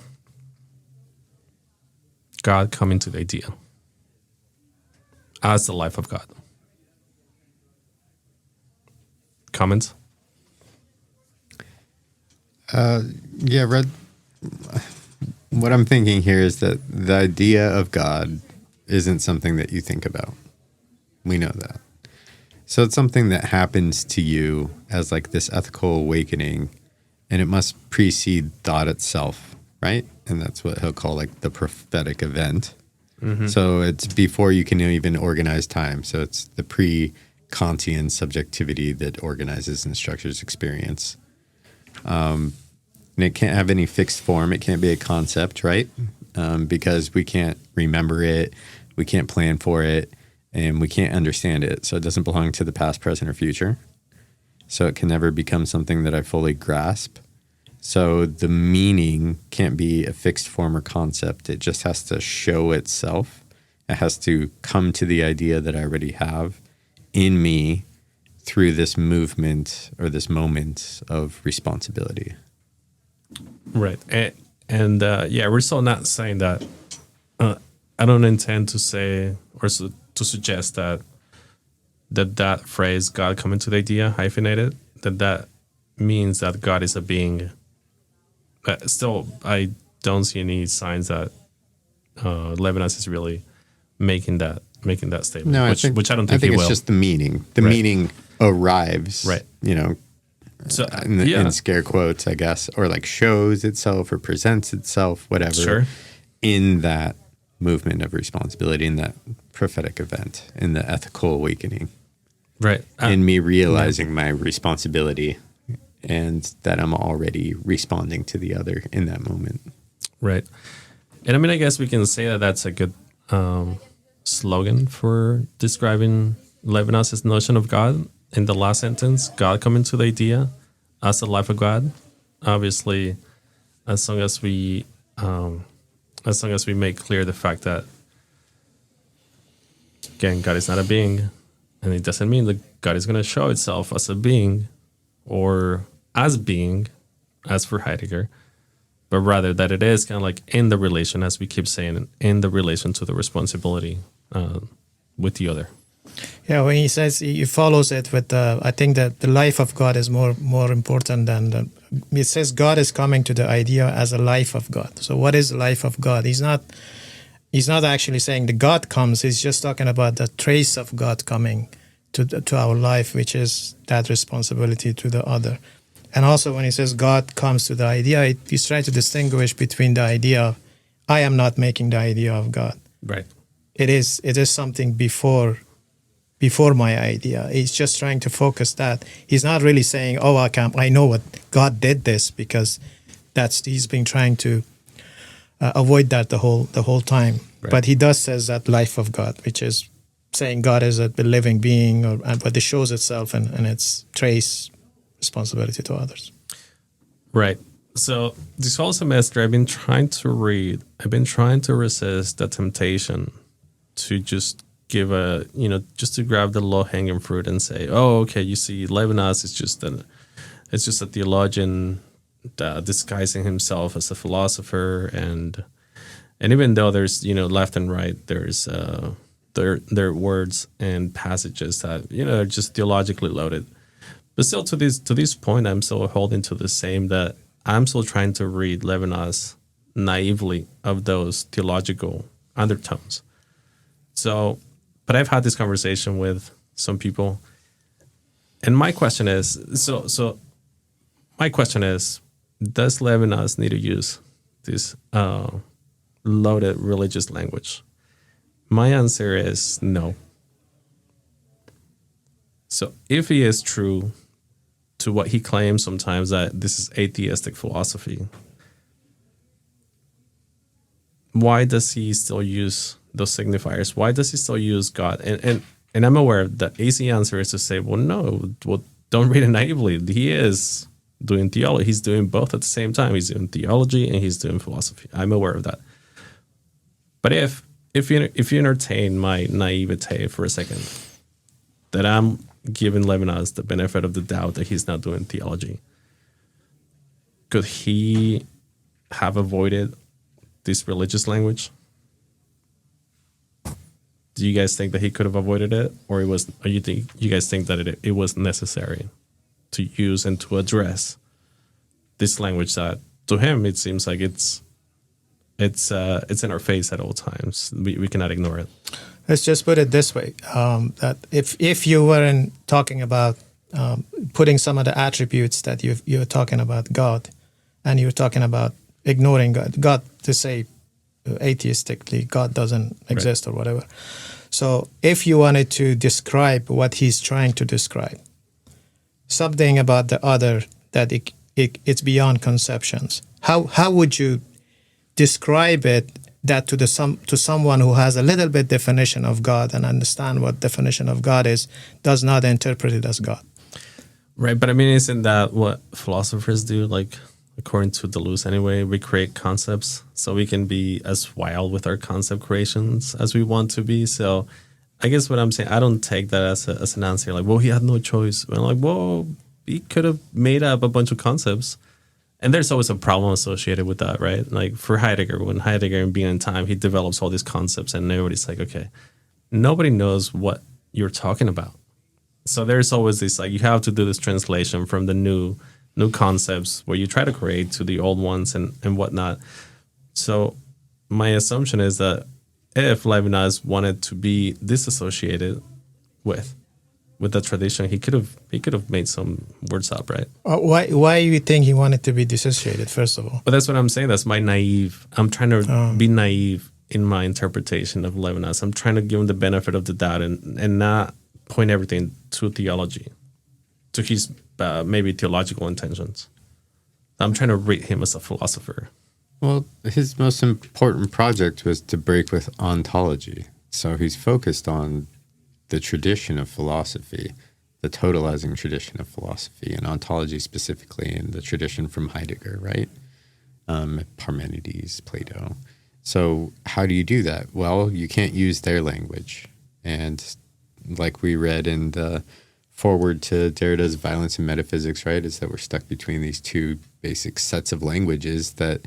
God come into the idea as the life of God. Comments? Yeah, Red. What I'm thinking here is that the idea of God isn't something that you think about. We know that. So it's something that happens to you as like this ethical awakening, and it must precede thought itself, right? And that's what he'll call like the prophetic event. Mm-hmm. So it's before you can even organize time. So it's the pre-Kantian subjectivity that organizes and structures experience. And it can't have any fixed form. It can't be a concept, right? Because we can't remember it, we can't plan for it, and we can't understand it. So it doesn't belong to the past, present, or future. So it can never become something that I fully grasp. So the meaning can't be a fixed form or concept. It just has to show itself. It has to come to the idea that I already have in me through this movement or this moment of responsibility. Right. And yeah, we're still not saying that. I don't intend to say or to suggest that phrase, God come into the idea, hyphenated, that means that God is a being. Still, I don't see any signs that Levinas is really making that statement. No, which I don't think I think he it's will. just the meaning. The meaning arrives, Right. you know, So in scare quotes, I guess, or like shows itself or presents itself, whatever, Sure. in that movement of responsibility, in that prophetic event, in the ethical awakening, right. in me realizing my responsibility and that I'm already responding to the other in that moment. Right. And I mean, I guess we can say that that's a good slogan for describing Levinas' notion of God. In the last sentence, God coming to the idea as the life of God. Obviously, as long as we make clear the fact that, again, God is not a being, and it doesn't mean that God is going to show itself as a being or as being, as for Heidegger, but rather that it is kind of like in the relation, as we keep saying, in the relation to the responsibility with the other. Yeah, when he says he follows it with I think that the life of God is more important than it says God is coming to the idea as a life of God. So what is the life of God? He's not actually saying the God comes. He's just talking about the trace of God coming to our life, which is that responsibility to the other. And also when he says God comes to the idea, he's trying to distinguish between the idea of I am not making the idea of God. Right. It is something before my idea. He's just trying to focus that. He's not really saying, "Oh, I know what God did this," because he's been trying to avoid that the whole time. Right. But he does says that life of God, which is saying God is a living being, but it shows itself in its trace responsibility to others. Right. So this whole semester, I've been trying to resist the temptation to just give just to grab the low hanging fruit and say, oh, okay, you see, Levinas is just a theologian disguising himself as a philosopher, and even though there's left and right, there's there are words and passages that are just theologically loaded, but still to this point, I'm still holding to the same, that I'm still trying to read Levinas naively of those theological undertones. So, but I've had this conversation with some people, and my question is, does Levinas need to use this loaded religious language? My answer is no. So if he is true to what he claims sometimes, that this is atheistic philosophy, why does he still use those signifiers? Why does he still use God? And I'm aware the easy answer is to say, well, no, don't read it naively. He is doing theology. He's doing both at the same time. He's doing theology and he's doing philosophy. I'm aware of that. But if you entertain my naivete for a second, that I'm giving Levinas the benefit of the doubt that he's not doing theology, could he have avoided this religious language? Do you guys think that he could have avoided it, or you guys think that it was necessary to use and to address this language that to him it seems like it's in our face at all times. We cannot ignore it. Let's just put it this way: that if you weren't talking about putting some of the attributes that you're talking about God, and you're talking about ignoring God to say atheistically God doesn't exist, right, or whatever. So if you wanted to describe what he's trying to describe, something about the other that it's beyond conceptions, how would you describe it that to someone who has a little bit definition of God and understand what definition of God is, does not interpret it as God? Right, but I mean, isn't that what philosophers do? Like, according to Deleuze anyway, we create concepts so we can be as wild with our concept creations as we want to be. So I guess what I'm saying, I don't take that as an answer. Like, well, he had no choice. And I'm like, well, he could have made up a bunch of concepts. And there's always a problem associated with that, right? Like for Heidegger, when Heidegger in Being and Time, he develops all these concepts and everybody's like, okay, nobody knows what you're talking about. So there's always this, like, you have to do this translation from the new concepts where you try to create to the old ones and whatnot. So my assumption is that if Levinas wanted to be disassociated with with the tradition, he could have made some words up, right? Why you think he wanted to be dissociated? First of all, But that's what I'm saying. That's my naive. I'm trying to be naive in my interpretation of Levinas. I'm trying to give him the benefit of the doubt and not point everything to theology, to his maybe theological intentions. I'm trying to rate him as a philosopher. Well, his most important project was to break with ontology. So he's focused on the tradition of philosophy, the totalizing tradition of philosophy, and ontology specifically, and the tradition from Heidegger, right? Parmenides, Plato. So how do you do that? Well, you can't use their language. And like we read in the forward to Derrida's Violence and Metaphysics, right, is that we're stuck between these two basic sets of languages that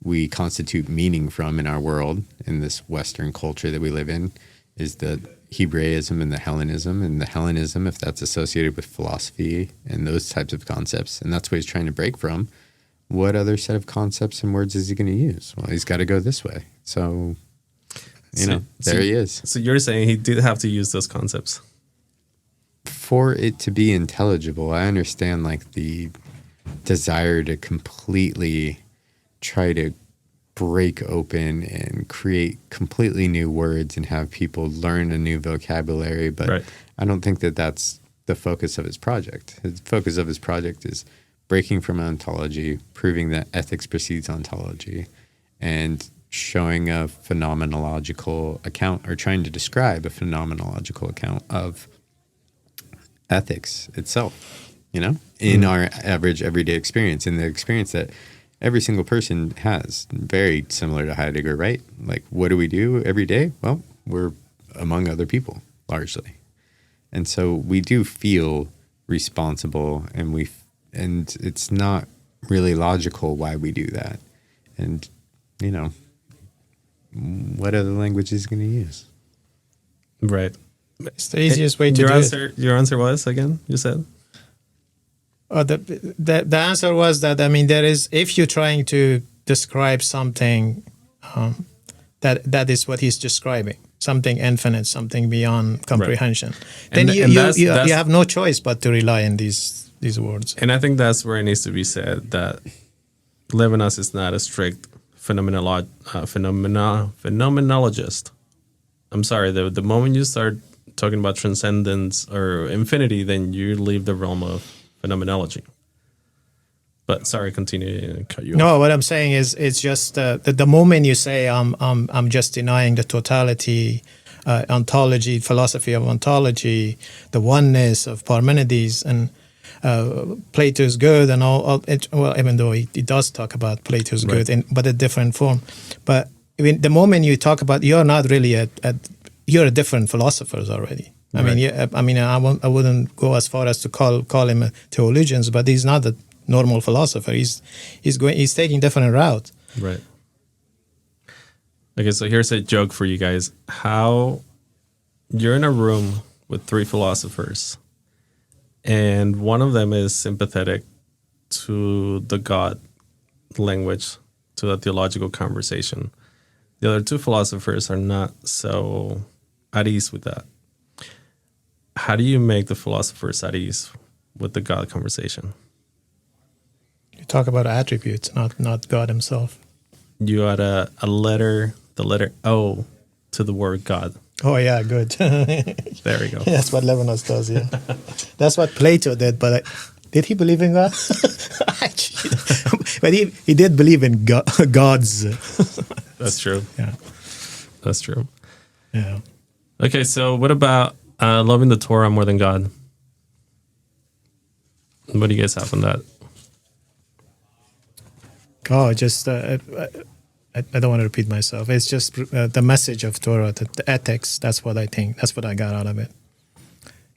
we constitute meaning from in our world, in this Western culture that we live in, is the Hebraism and the Hellenism. And the Hellenism, if that's associated with philosophy and those types of concepts, and that's what he's trying to break from, what other set of concepts and words is he going to use? Well, he's got to go this way. So, there he is. So you're saying he did have to use those concepts? For it to be intelligible, I understand like the desire to completely try to break open and create completely new words and have people learn a new vocabulary. But right. I don't think that that's the focus of his project. His focus of his project is breaking from ontology, proving that ethics precedes ontology, and showing a phenomenological account, or trying to describe a phenomenological account of ethics itself, in our average everyday experience, in the experience that every single person has, very similar to Heidegger, right? Like, what do we do every day? Well, we're among other people, largely. And so we do feel responsible, and it's not really logical why we do that. And, what other language is going to use? Right. It's the easiest way to do it. Your answer was, again, you said? The answer was that, there is, if you're trying to describe something, that is what he's describing, something infinite, something beyond comprehension. Right. Then you have no choice but to rely on these words. And I think that's where it needs to be said, that Levinas is not a strict phenomenologist. I'm sorry, the moment you start talking about transcendence or infinity, then you leave the realm of phenomenology. But sorry, continue. Cut you off. No, what I'm saying is, it's just the moment you say I'm just denying the totality, ontology, philosophy of ontology, the oneness of Parmenides, and Plato's good, and all it, well, even though he does talk about Plato's right. good, but a different form. But the moment you talk about, you're not really you're a different philosophers already. I right. mean, I wouldn't go as far as to call him a theologian, but he's not a normal philosopher. He's taking different route. Right. Okay, so here's a joke for you guys. How you're in a room with three philosophers, and one of them is sympathetic to the God language, to the theological conversation. The other two philosophers are not so at ease with that. How do you make the philosophers at ease with the God conversation? You talk about attributes, not God himself. You add the letter O to the word God. Oh, yeah, good. There we go. That's what Levinas does, yeah. That's what Plato did, but did he believe in God? But he did believe in gods. That's true. Yeah. That's true. Yeah. Okay, so what about loving the Torah more than God? What do you guys have on that? Oh, just I don't want to repeat myself. It's just the message of Torah, the ethics. That's what I think. That's what I got out of it.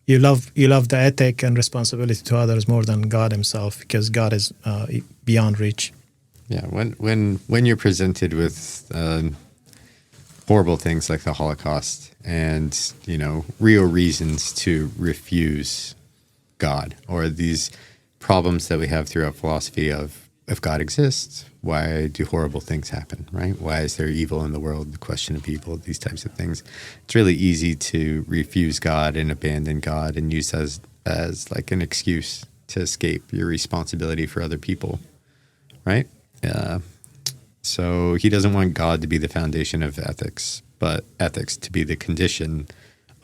You love the ethic and responsibility to others more than God himself, because God is beyond reach. Yeah, when you're presented with horrible things like the Holocaust and real reasons to refuse God, or these problems that we have throughout philosophy of if God exists, why do horrible things happen, right? Why is there evil in the world? The question of evil, these types of things. It's really easy to refuse God and abandon God and use as like an excuse to escape your responsibility for other people, right? So he doesn't want God to be the foundation of ethics, but ethics to be the condition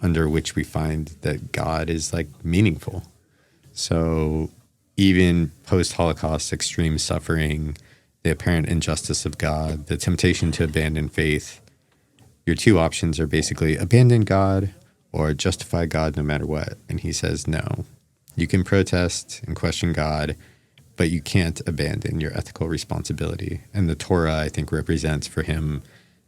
under which we find that God is like meaningful. So even post-Holocaust extreme suffering, the apparent injustice of God, the temptation to abandon faith, your two options are basically abandon God or justify God no matter what. And he says, no, you can protest and question God, but you can't abandon your ethical responsibility. And the Torah, I think, represents for him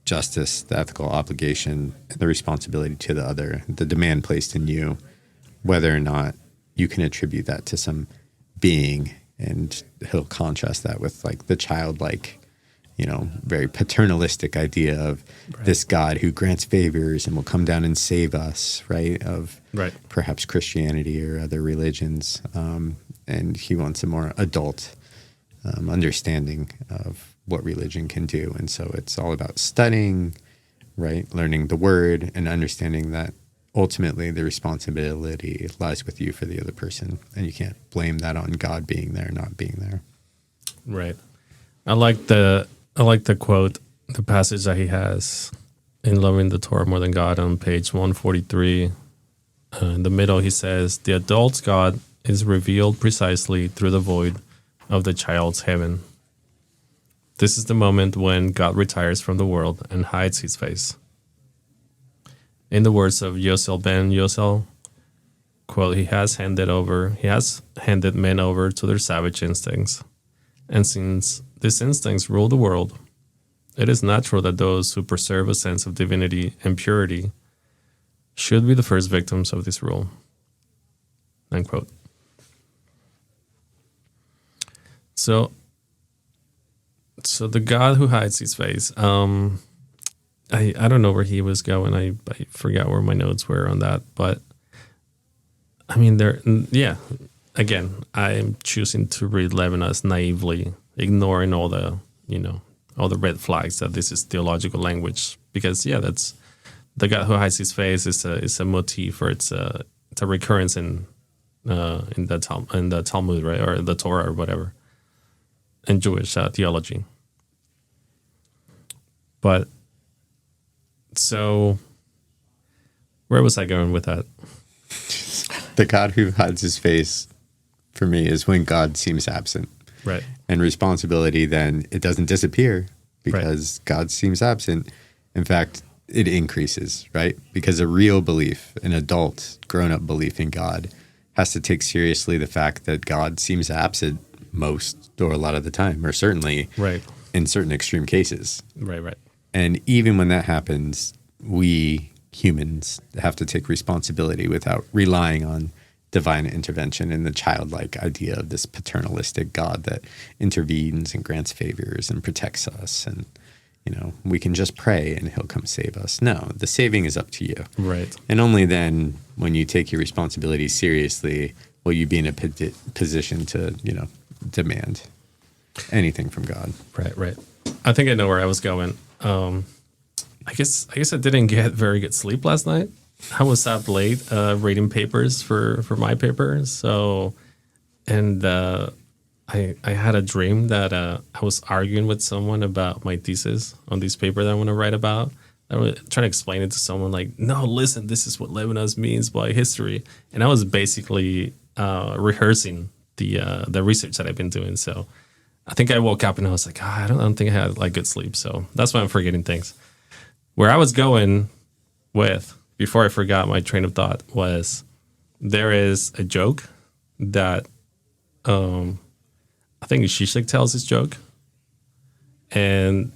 justice, the ethical obligation, and the responsibility to the other, the demand placed in you, whether or not you can attribute that to some being. And he'll contrast that with like the childlike, very paternalistic idea of this God who grants favors and will come down and save us, right? Of perhaps Christianity or other religions. And he wants a more adult understanding of what religion can do. And so it's all about studying, right? Learning the word and understanding that ultimately the responsibility lies with you for the other person. And you can't blame that on God being there, not being there. Right. I like the quote, the passage that he has in Loving the Torah More Than God on page 143. In the middle, he says, the adult's God is revealed precisely through the void of the child's heaven. This is the moment when God retires from the world and hides his face. In the words of Yosel ben Yosel, quote, he has handed men over to their savage instincts. And since these instincts rule the world, it is natural that those who preserve a sense of divinity and purity should be the first victims of this rule. End quote. So the God who hides his face, I don't know where he was going. I forgot where my notes were on that. But, I mean, again, I'm choosing to read Levinas naively, ignoring all the red flags that this is theological language. Because, that's the God who hides his face is a motif, or it's a recurrence in the Talmud, right, or the Torah or whatever, in Jewish theology. But so, where was I going with that? The God who hides his face, for me, is when God seems absent. Right. And responsibility, then, it doesn't disappear because God seems absent. In fact, it increases, right? Because a real belief, an adult, grown-up belief in God, has to take seriously the fact that God seems absent most or a lot of the time, or certainly in certain extreme cases. Right. And even when that happens, we humans have to take responsibility without relying on divine intervention and the childlike idea of this paternalistic God that intervenes and grants favors and protects us. And, we can just pray and he'll come save us. No, the saving is up to you. Right. And only then, when you take your responsibility seriously, will you be in a position to, demand anything from God. Right. I think I know where I was going. I guess I didn't get very good sleep last night. I was up late reading papers for my paper. So, and I had a dream that I was arguing with someone about my thesis on this paper that I want to write about. I was trying to explain it to someone like, no, listen, this is what Levinas means by history. And I was basically rehearsing the research that I've been doing. So I think I woke up and I was like, I don't think I had like good sleep. So that's why I'm forgetting things. Where I was going with, before I forgot my train of thought, was there is a joke that I think Zizek tells this joke. And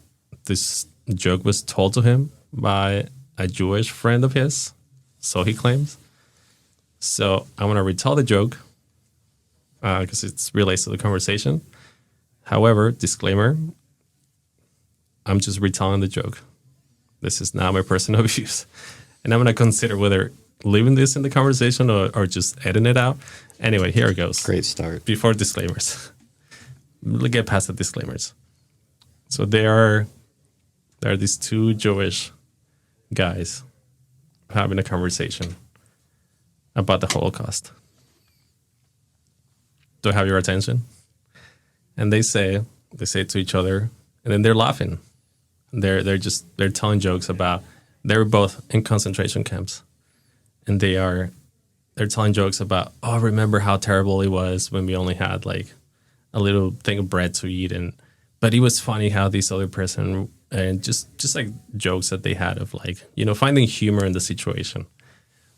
this joke was told to him by a Jewish friend of his, so he claims. So I'm going to retell the joke because it relates to the conversation. However, disclaimer, I'm just retelling the joke. This is not my personal views. And I'm going to consider whether leaving this in the conversation or just editing it out. Anyway, here it goes. Great start. Before disclaimers. let's get past the disclaimers. So there are these two Jewish guys having a conversation about the Holocaust. Do I have your attention? And they say to each other, and then they're laughing. They're telling jokes about they were both in concentration camps, and they're telling jokes about, oh, remember how terrible it was when we only had like a little thing of bread to eat, but it was funny how this other person, and just like jokes that they had of like, finding humor in the situation,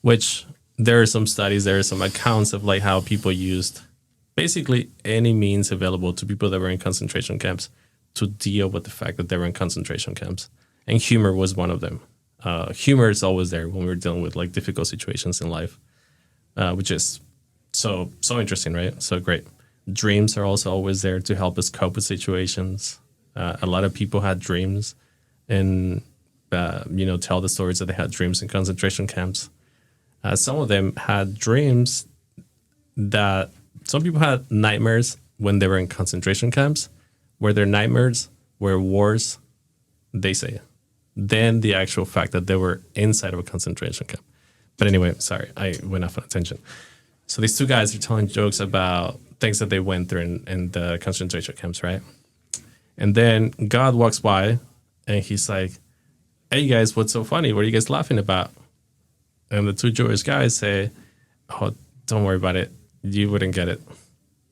which there are some studies, there are some accounts of like how people used basically any means available to people that were in concentration camps to deal with the fact that they were in concentration camps. And humor was one of them. Humor is always there when we're dealing with like difficult situations in life, which is so interesting, right? So great. Dreams are also always there to help us cope with situations. A lot of people had dreams and, tell the stories that they had dreams in concentration camps. Some of them had dreams that some people had nightmares when they were in concentration camps, where their nightmares were worse, they say, than the actual fact that they were inside of a concentration camp. But anyway, sorry, I went off on a tangent. So these two guys are telling jokes about things that they went through in the concentration camps, right? And then God walks by and he's like, hey guys, what's so funny? What are you guys laughing about? And the two Jewish guys say, oh, don't worry about it. You wouldn't get it.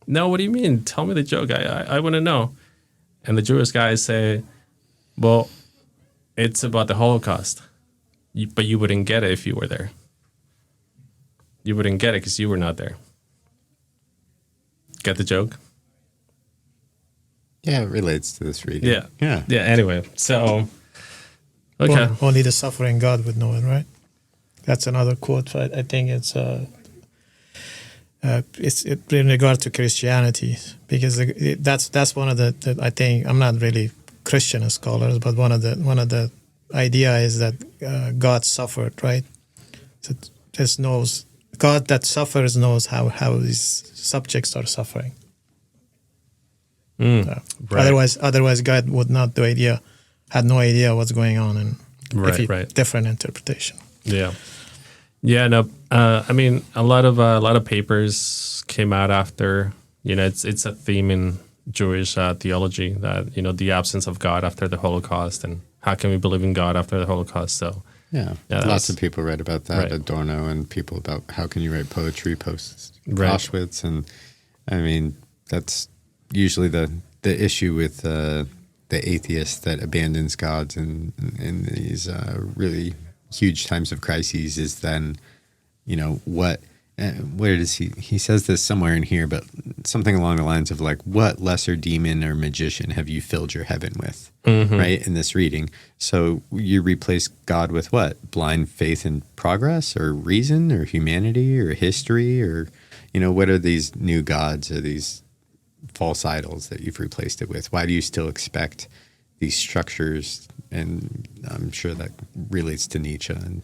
No, what do you mean? Tell me the joke. I want to know. And the Jewish guys say, well, it's about the Holocaust. But you wouldn't get it if you were there. You wouldn't get it because you were not there. Get the joke? Yeah, it relates to this reading. Yeah. Anyway, so okay. Only the suffering God would know it, right? That's another quote. I think it's in regard to Christianity, because that's one of the I think, I'm not really Christian scholars, but one of the idea is that God suffered, right? So just knows God that suffers knows how his subjects are suffering. Right. Otherwise, God would not had no idea what's going on, and right. Different interpretation. Yeah. No. I mean, a lot of papers came out after. It's a theme in Jewish theology that the absence of God after the Holocaust, and how can we believe in God after the Holocaust? So lots of people write about that. Right. Adorno and people about how can you write poetry post Auschwitz, and I mean that's usually the issue with the atheist that abandons gods in these really huge times of crises is then, where does he says this somewhere in here, but something along the lines of like, what lesser demon or magician have you filled your heaven with, right, in this reading? So you replace God with what? Blind faith in progress or reason or humanity or history or, what are these new gods or these false idols that you've replaced it with? Why do you still expect these structures? And I'm sure that relates to Nietzsche and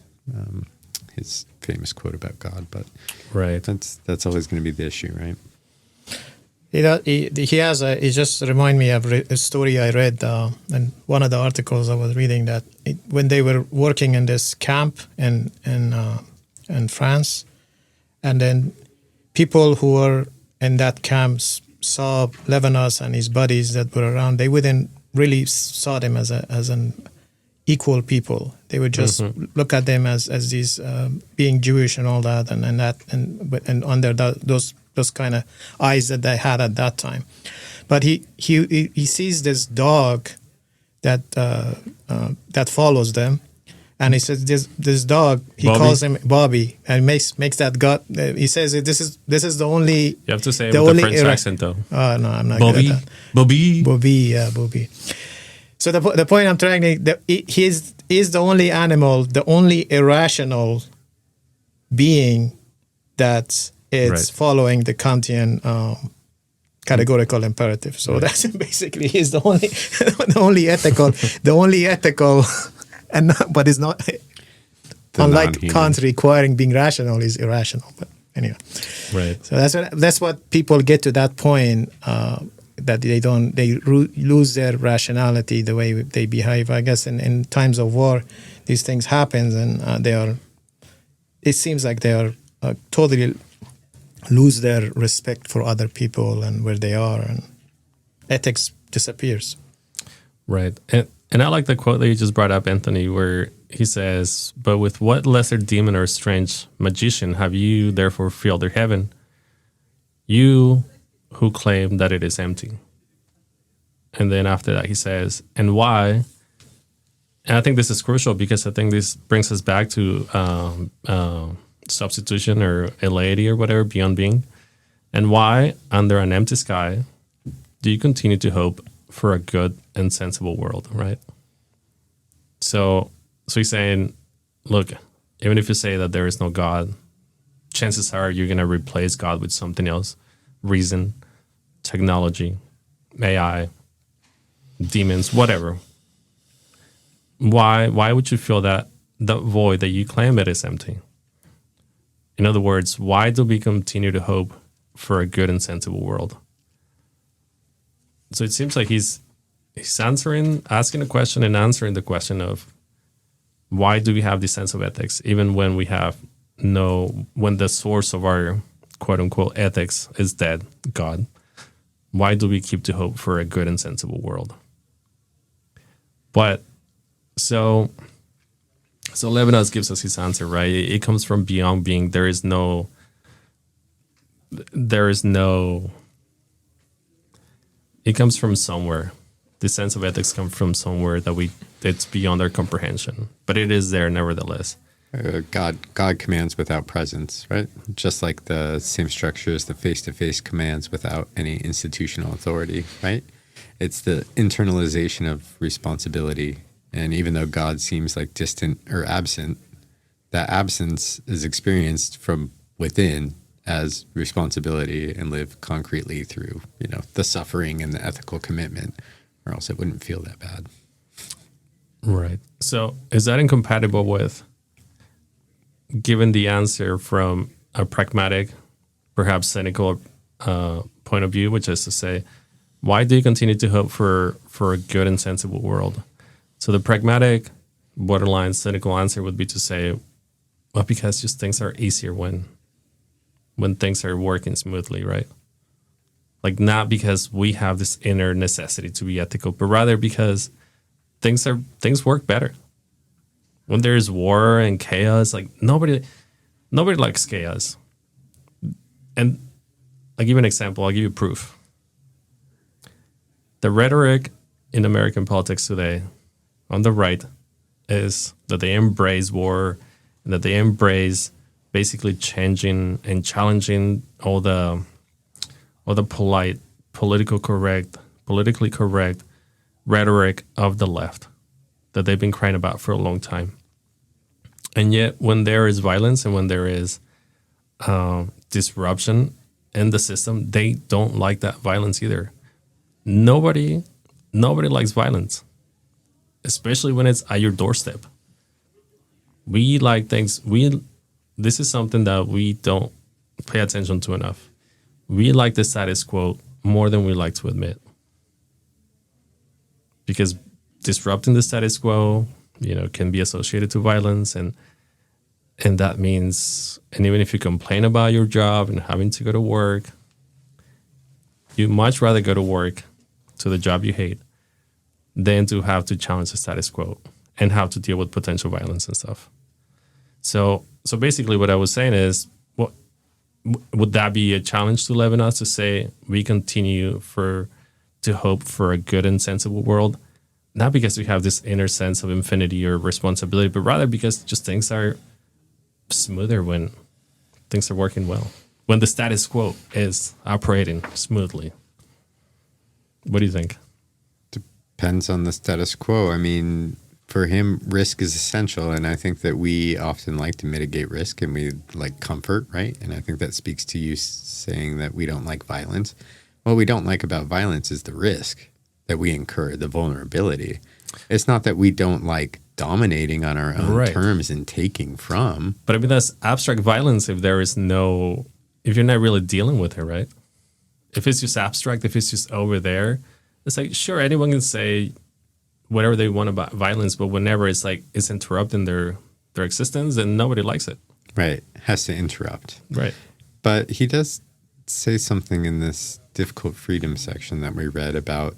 his famous quote about God, but that's always going to be the issue, right? He just remind me of a story I read in one of the articles I was reading, that when they were working in this camp in France, and then people who were in that camp saw Levinas and his buddies that were around, they wouldn't really saw them as an equal people. They would just look at them as these being Jewish and all that, and under those kind of eyes that they had at that time. But he sees this dog that follows them, and he says this dog, he Bobby? calls him Bobby, and makes that God. He says this is the only. You have to say it with the French accent, though. Oh no, I'm not Bobby, good at that. Bobby, yeah, Bobby. So the point I'm trying to, he's the only animal, the only irrational being that is following the Kantian categorical imperative. So that's basically he's the only ethical, and but it's not. Unlike Kant requiring being rational, is irrational. But anyway, right. So that's what people get to that point that lose their rationality, the way they behave. I guess in times of war, these things happen, and it seems like they are totally lose their respect for other people and where they are, and ethics disappears. Right. And I like the quote that you just brought up, Anthony, where he says, "But with what lesser demon or strange magician have you therefore filled their heaven? You who claim that it is empty." And then after that, he says, "And why?" And I think this is crucial because I think this brings us back to substitution or eleity or whatever, beyond being. "And why, under an empty sky, do you continue to hope for a good and sensible world?" Right? So he's saying, look, even if you say that there is no God, chances are you're going to replace God with something else. Reason, technology, AI, demons, whatever. Why would you feel that void that you claim it is empty? In other words, why do we continue to hope for a good and sensible world? So it seems like he's asking a question and answering the question of why do we have this sense of ethics, even when when the source of our quote unquote ethics is dead, God. Why do we keep to hope for a good and sensible world? But so Levinas gives us his answer, right? It comes from beyond being. There is no. It comes from somewhere. The sense of ethics comes from somewhere it's beyond our comprehension, but it is there nevertheless. God commands without presence, right? Just like the same structure as the face-to-face commands without any institutional authority, right? It's the internalization of responsibility. And even though God seems like distant or absent, that absence is experienced from within as responsibility and live concretely through, the suffering and the ethical commitment, or else it wouldn't feel that bad. Right. So is that incompatible with given the answer from a pragmatic, perhaps cynical point of view, which is to say, why do you continue to hope for a good and sensible world? So the pragmatic, borderline cynical answer would be to say, well, because just things are easier when things are working smoothly, right? Like not because we have this inner necessity to be ethical, but rather because things work better. When there's war and chaos, like nobody likes chaos. And I'll give you an example. I'll give you proof. The rhetoric in American politics today on the right is that they embrace war and that they embrace basically changing and challenging all the polite, politically correct rhetoric of the left that they've been crying about for a long time. And yet when there is violence and when there is disruption in the system, they don't like that violence either. Nobody likes violence, especially when it's at your doorstep. We like things. This is something that we don't pay attention to enough. We like the status quo more than we like to admit. Because disrupting the status quo, can be associated to violence, and that means, and even if you complain about your job and having to go to work, you'd much rather go to work to the job you hate than to have to challenge the status quo and have to deal with potential violence and stuff. So basically what I was saying is, would that be a challenge to Levinas to say we continue to hope for a good and sensible world? Not because we have this inner sense of infinity or responsibility, but rather because just things are smoother when things are working well, when the status quo is operating smoothly. What do you think? Depends on the status quo. I mean, for him, risk is essential. And I think that we often like to mitigate risk and we like comfort, right? And I think that speaks to you saying that we don't like violence. What we don't like about violence is the risk that we incur, the vulnerability. It's not that we don't like dominating on our own terms and taking from. But I mean, that's abstract violence if you're not really dealing with it, right? if it's just abstract, if it's just over there, it's like, sure, anyone can say whatever they want about violence, but whenever it's like it's interrupting their existence, then nobody likes it. Right. Has to interrupt. Right. But he does say something in this difficult freedom section that we read about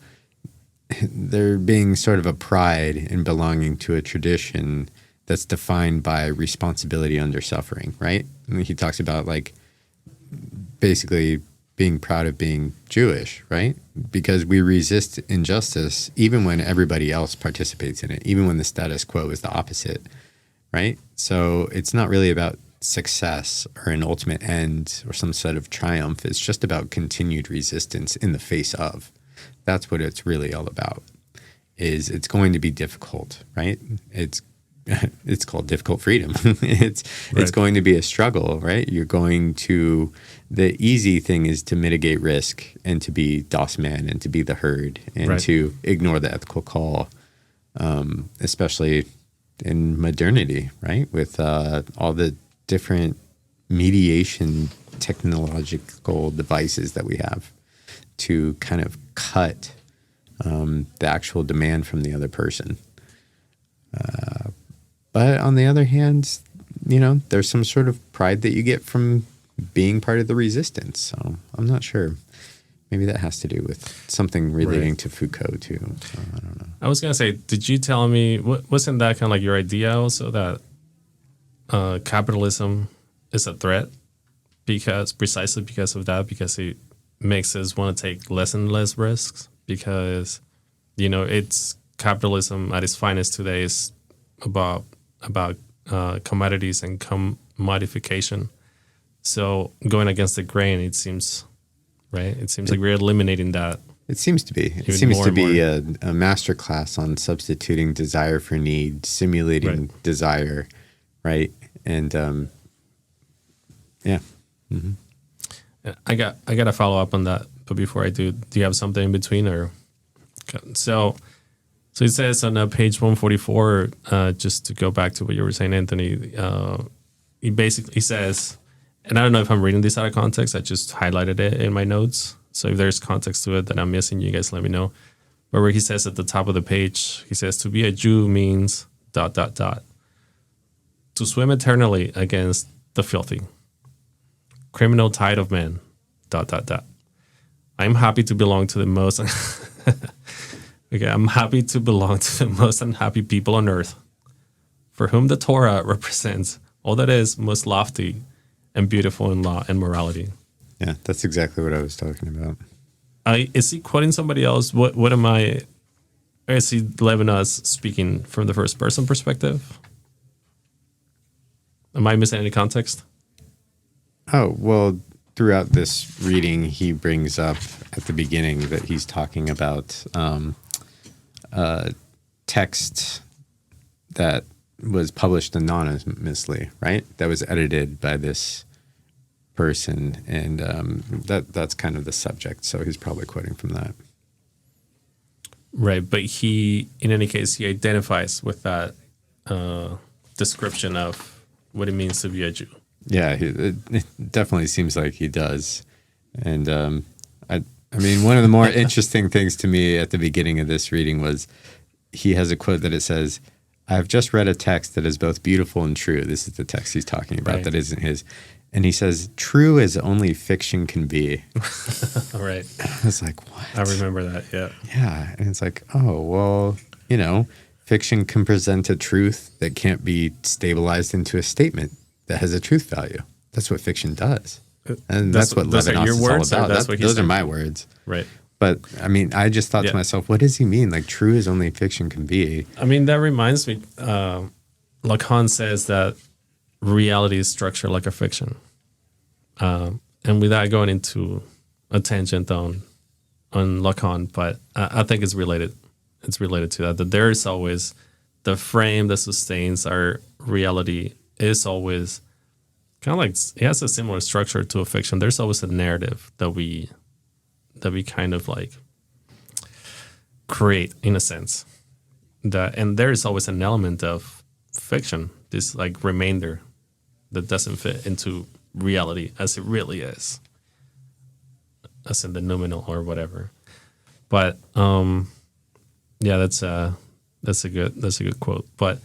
there being sort of a pride in belonging to a tradition that's defined by responsibility under suffering, right? I mean, he talks about like basically being proud of being Jewish, right? Because we resist injustice even when everybody else participates in it, even when the status quo is the opposite, right? So it's not really about success or an ultimate end or some sort of triumph. It's just about continued resistance in the face of. That's what it's really all about. Is it's going to be difficult, right? It's called difficult freedom. It's going to be a struggle, right? You're going to, the easy thing is to mitigate risk and to be DOS man and to be the herd and to ignore the ethical call, especially in modernity, right? With all the different mediation technological devices that we have to kind of cut the actual demand from the other person. But on the other hand, you know, there's some sort of pride that you get from being part of the resistance. So I'm not sure. Maybe that has to do with something relating to Foucault too. So I don't know. I was going to say, did you tell me, wasn't that kind of like your idea also that capitalism is a threat precisely because of that, because it makes us want to take less and less risks because, you know, it's capitalism at its finest today is about commodities and commodification. So going against the grain, it seems, right? It seems like we're eliminating that. It seems to be. It seems to be a master class on substituting desire for need, simulating desire, right? And yeah. Mm-hmm. I got to follow up on that, but before I do you have something in between or? So it says on page 144, just to go back to what you were saying, Anthony, he basically says, and I don't know if I'm reading this out of context, I just highlighted it in my notes. So if there's context to it that I'm missing, you guys let me know. But where he says at the top of the page, he says, to be a Jew means ... to swim eternally against the filthy, criminal tide of men ... I'm happy to belong to the most... Okay, I'm happy to belong to the most unhappy people on earth, for whom the Torah represents all that is most lofty and beautiful in law and morality. Yeah, that's exactly what I was talking about. Is he quoting somebody else? What am I? Or is he Levinas speaking from the first person perspective? Am I missing any context? Oh, well, throughout this reading, he brings up at the beginning that he's talking about text that was published anonymously, right? That was edited by this person, and that's kind of the subject. So he's probably quoting from that. Right, but he, in any case, he identifies with that description of what it means to be a Jew. Yeah, it definitely seems like he does. And I mean, one of the more interesting things to me at the beginning of this reading was he has a quote that it says, "I've just read a text that is both beautiful and true." This is the text he's talking about that isn't his. And he says, "True as only fiction can be." All right. I was like, what? I remember that, yeah. Yeah. And it's like, oh, well, you know, fiction can present a truth that can't be stabilized into a statement that has a truth value. That's what fiction does. And that's what Levinas is all about. Those are my words. Right. But, I mean, I just thought to myself, what does he mean? Like, true as only fiction can be. I mean, that reminds me, Lacan says that reality is structured like a fiction. And without going into a tangent on Lacan, but I think it's related. It's related to that there is always the frame that sustains our reality is always kind of like, it has a similar structure to a fiction. There's always a narrative that we kind of like create in a sense, and there is always an element of fiction, this like remainder that doesn't fit into reality as it really is. as in the nominal or whatever. But yeah, that's a good quote. But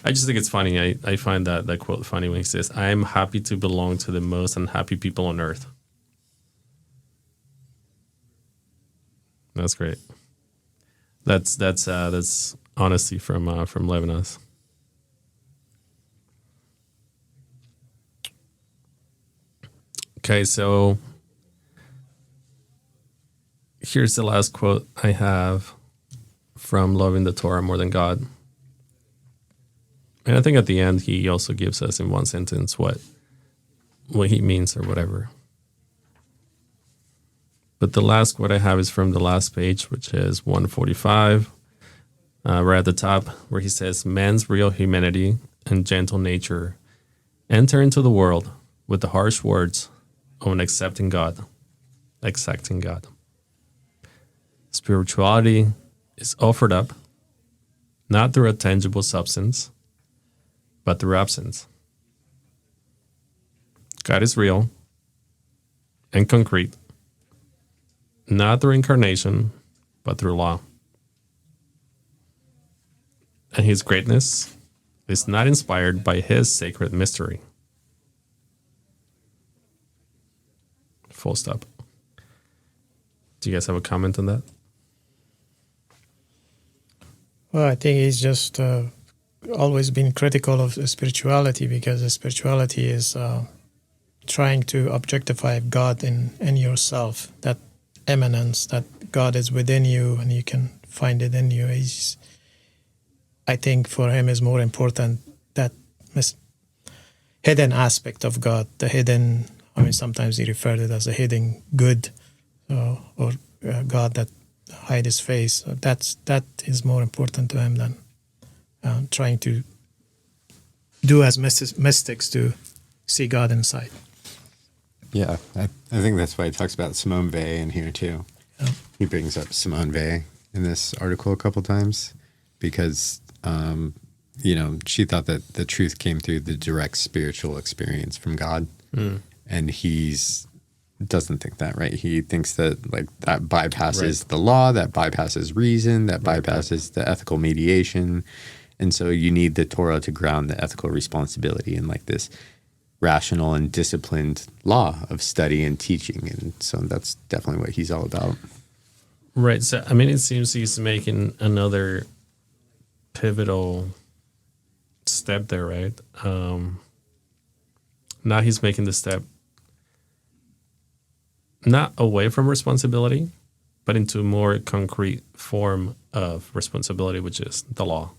I just think it's funny. I find that quote funny when he says, "I am happy to belong to the most unhappy people on earth." That's great. That's honesty from Levinas. Okay, so here's the last quote I have from Loving the Torah More Than God. And I think at the end, he also gives us in one sentence what he means or whatever. But the last quote I have is from the last page, which is 145, right at the top, where he says, "Man's real humanity and gentle nature enter into the world with the harsh words of an accepting God. Exacting God. Spirituality is offered up, not through a tangible substance, but through absence. God is real and concrete, not through incarnation, but through law. And his greatness is not inspired by his sacred mystery." Full stop. Do you guys have a comment on that? Well, I think he's just always been critical of spirituality, because the spirituality is trying to objectify God in yourself, that eminence, that God is within you and you can find it in you. I think for him is more important that hidden aspect of God, the hidden, I mean, sometimes he referred to it as a hidden good, or God that hide his face. That is more important to him than trying to do as mystics to see God inside. Yeah, I think that's why he talks about Simone Weil in here too. Yeah. He brings up Simone Weil in this article a couple times because, she thought that the truth came through the direct spiritual experience from God. And doesn't think that, right? He thinks that like that bypasses the law, that bypasses reason, that bypasses the ethical mediation. And so you need the Torah to ground the ethical responsibility in like this rational and disciplined law of study and teaching. And so that's definitely what he's all about. Right. So, I mean, it seems he's making another pivotal step there, right? Now he's making the step not away from responsibility, but into a more concrete form of responsibility, which is the law.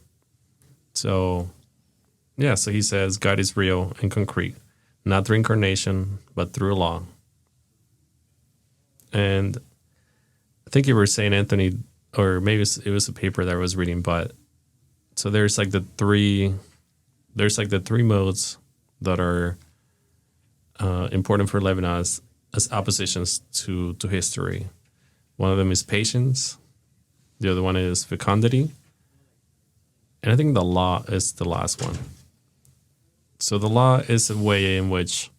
So, yeah, so he says God is real and concrete, not through incarnation, but through law. And I think you were saying, Anthony, or maybe it was a paper that I was reading, but so there's like the three modes that are important for Levinas as oppositions to history. One of them is patience. The other one is fecundity. And I think the law is the last one. So the law is a way in which,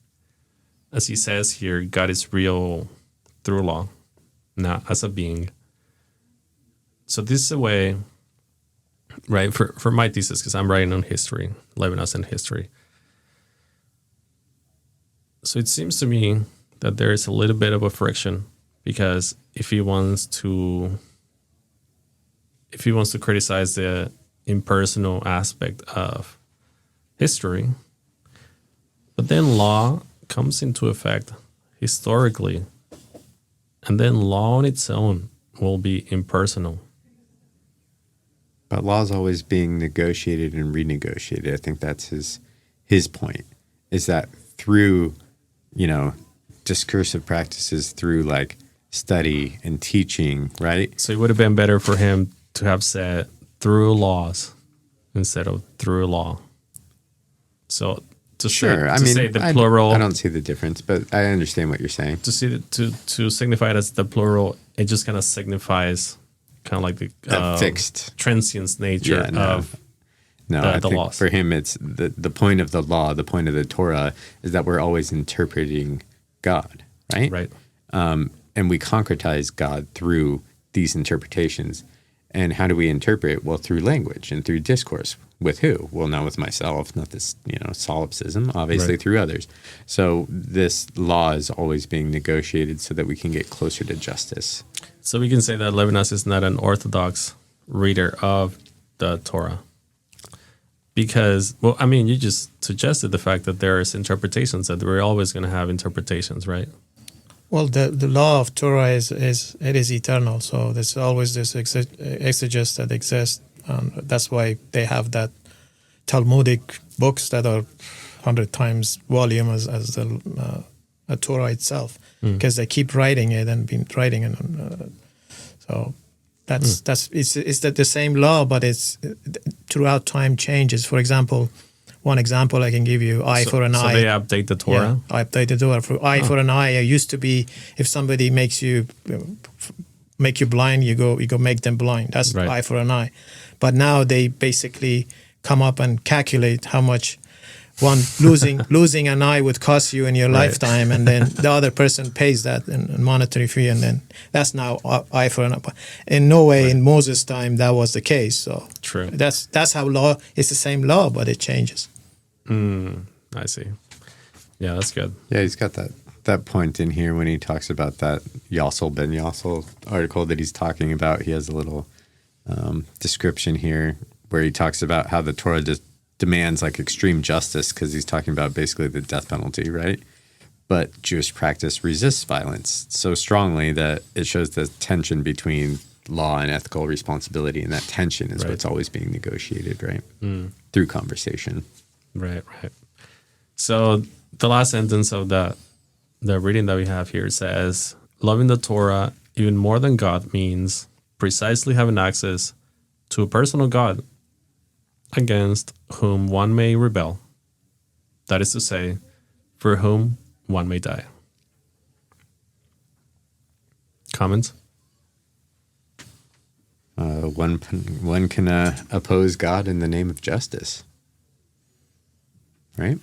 as he says here, God is real through law, not as a being. So this is a way, right, for my thesis, because I'm writing on history, Levinas and history. So it seems to me that there is a little bit of a friction, because if he wants to criticize the impersonal aspect of history, but then law comes into effect historically, and then law on its own will be impersonal. But law is always being negotiated and renegotiated. I think that's his point, is that through, discursive practices, through like study and teaching, right? So it would have been better for him to have said through laws instead of through law. So to say the plural, I don't see the difference, but I understand what you're saying. To signify it as the plural, it just kind of signifies kind of like the fixed transient nature of I think laws. For him, it's the point of the law, the point of the Torah is that we're always interpreting God, right? Right. and we concretize God through these interpretations. And how do we interpret? Well, through language and through discourse. With who? Well, not with myself, not this, solipsism, obviously Right. through others. So this law is always being negotiated so that we can get closer to justice. So we can say that Levinas is not an orthodox reader of the Torah. Because, well, I mean, you just suggested the fact that there is interpretations, that we're always going to have interpretations, right? Well, the law of Torah is eternal, so there's always this exegesis that exists. That's why they have that Talmudic books that are 100 times volume as the Torah itself, because they keep writing it and been writing it. So that's it's the same law, but it's throughout time changes. For example, one example I can give you: eye for an eye. So they update the Torah. Yeah, update the Torah. For eye for an eye, it used to be if somebody makes you blind, you go make them blind. That's Right. eye for an eye. But now they basically come up and calculate how much one losing an eye would cost you in your Right. lifetime, and then the other person pays that in monetary fee, and then that's now eye for an eye. In no way in Moses' time that was the case. So True. that's how law is the same law, but it changes. I see. Yeah, that's good. Yeah, he's got that point in here when he talks about that Yossel Ben Yossel article that he's talking about. He has a little description here where he talks about how the Torah just demands like extreme justice, because he's talking about basically the death penalty, right? But Jewish practice resists violence so strongly that it shows the tension between law and ethical responsibility, and that tension is Right. what's always being negotiated, right? Through conversation. Right. So the last sentence of the reading that we have here says, loving the Torah even more than God means precisely having access to a personal God against whom one may rebel. That is to say, for whom one may die. Comments? One can oppose God in the name of justice, right?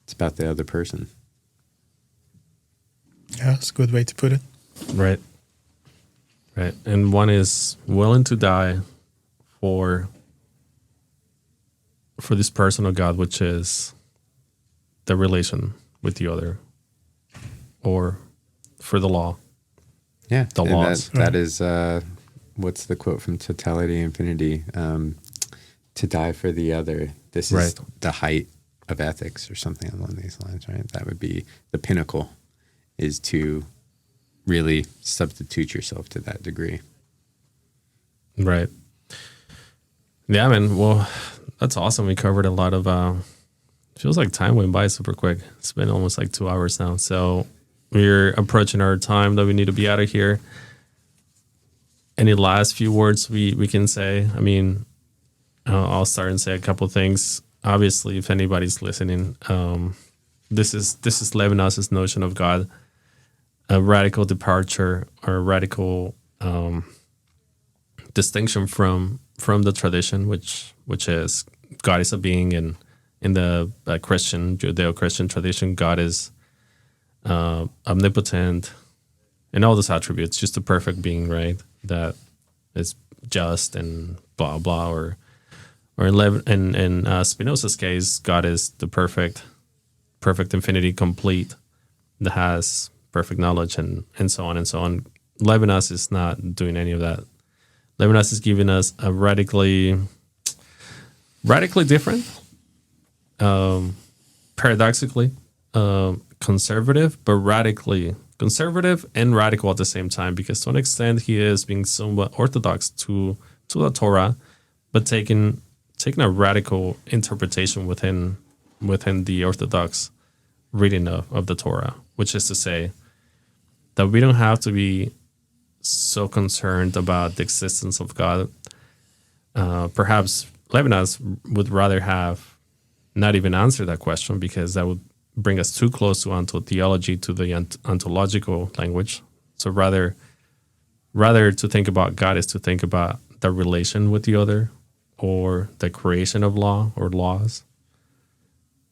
It's about the other person. Yeah, that's a good way to put it. Right. And one is willing to die for this personal God, which is the relation with the other, or for the law. Yeah, The and laws. that is what's the quote from Totality Infinity? To die for the other. This is Right. the height of ethics, or something along these lines, right? That would be the pinnacle, is to really substitute yourself to that degree. Right. Yeah, man. Well, that's awesome. We covered a lot of. Feels like time went by super quick. It's been almost like 2 hours now. So we're approaching our time that we need to be out of here. Any last few words we can say? I mean, I'll start and say a couple things. Obviously, if anybody's listening, this is Levinas' notion of God, a radical departure or a radical distinction from the tradition, which is God is a being, and in the Christian Judeo-Christian tradition, God is omnipotent and all those attributes, just a perfect being, right? That is just and blah blah, or in Spinoza's case, God is the perfect infinity, complete, that has perfect knowledge and so on and so on. Levinas is not doing any of that. Levinas is giving us a radically different, paradoxically conservative, but radically conservative and radical at the same time, because to an extent he is being somewhat orthodox to the Torah, but taking a radical interpretation within the orthodox reading of the Torah, which is to say that we don't have to be so concerned about the existence of God. Perhaps Levinas would rather have not even answer that question, because that would bring us too close to ontotheology, to the ontological language. So rather to think about God is to think about the relation with the other, or the creation of law or laws,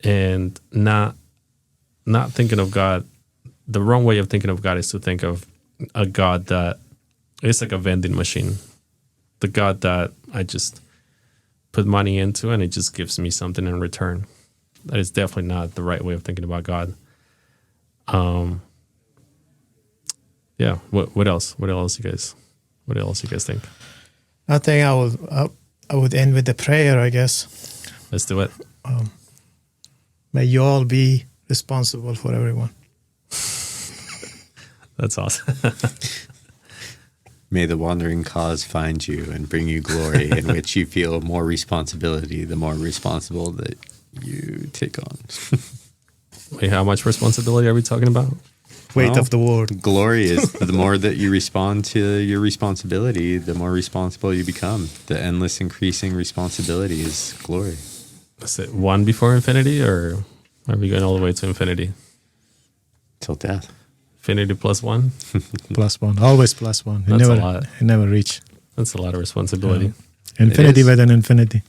and not thinking of God the wrong way of thinking of God is to think of a God that is like a vending machine. The God that I just put money into and it just gives me something in return. That is definitely not the right way of thinking about God. Yeah. What else? What else you guys think? I think I would end with the prayer, I guess. Let's do it. May you all be responsible for everyone. That's awesome. May the wandering cause find you and bring you glory in which you feel more responsibility the more responsible that you take on. Wait, how much responsibility are we talking about? Weight of the world. Glory is the more that you respond to your responsibility, the more responsible you become. The endless increasing responsibility is glory. Is it one before infinity, or are we going all the way to infinity? Till death. Infinity plus one? Plus one. Always plus one. That's a lot. You never reach. That's a lot of responsibility. Infinity with an infinity.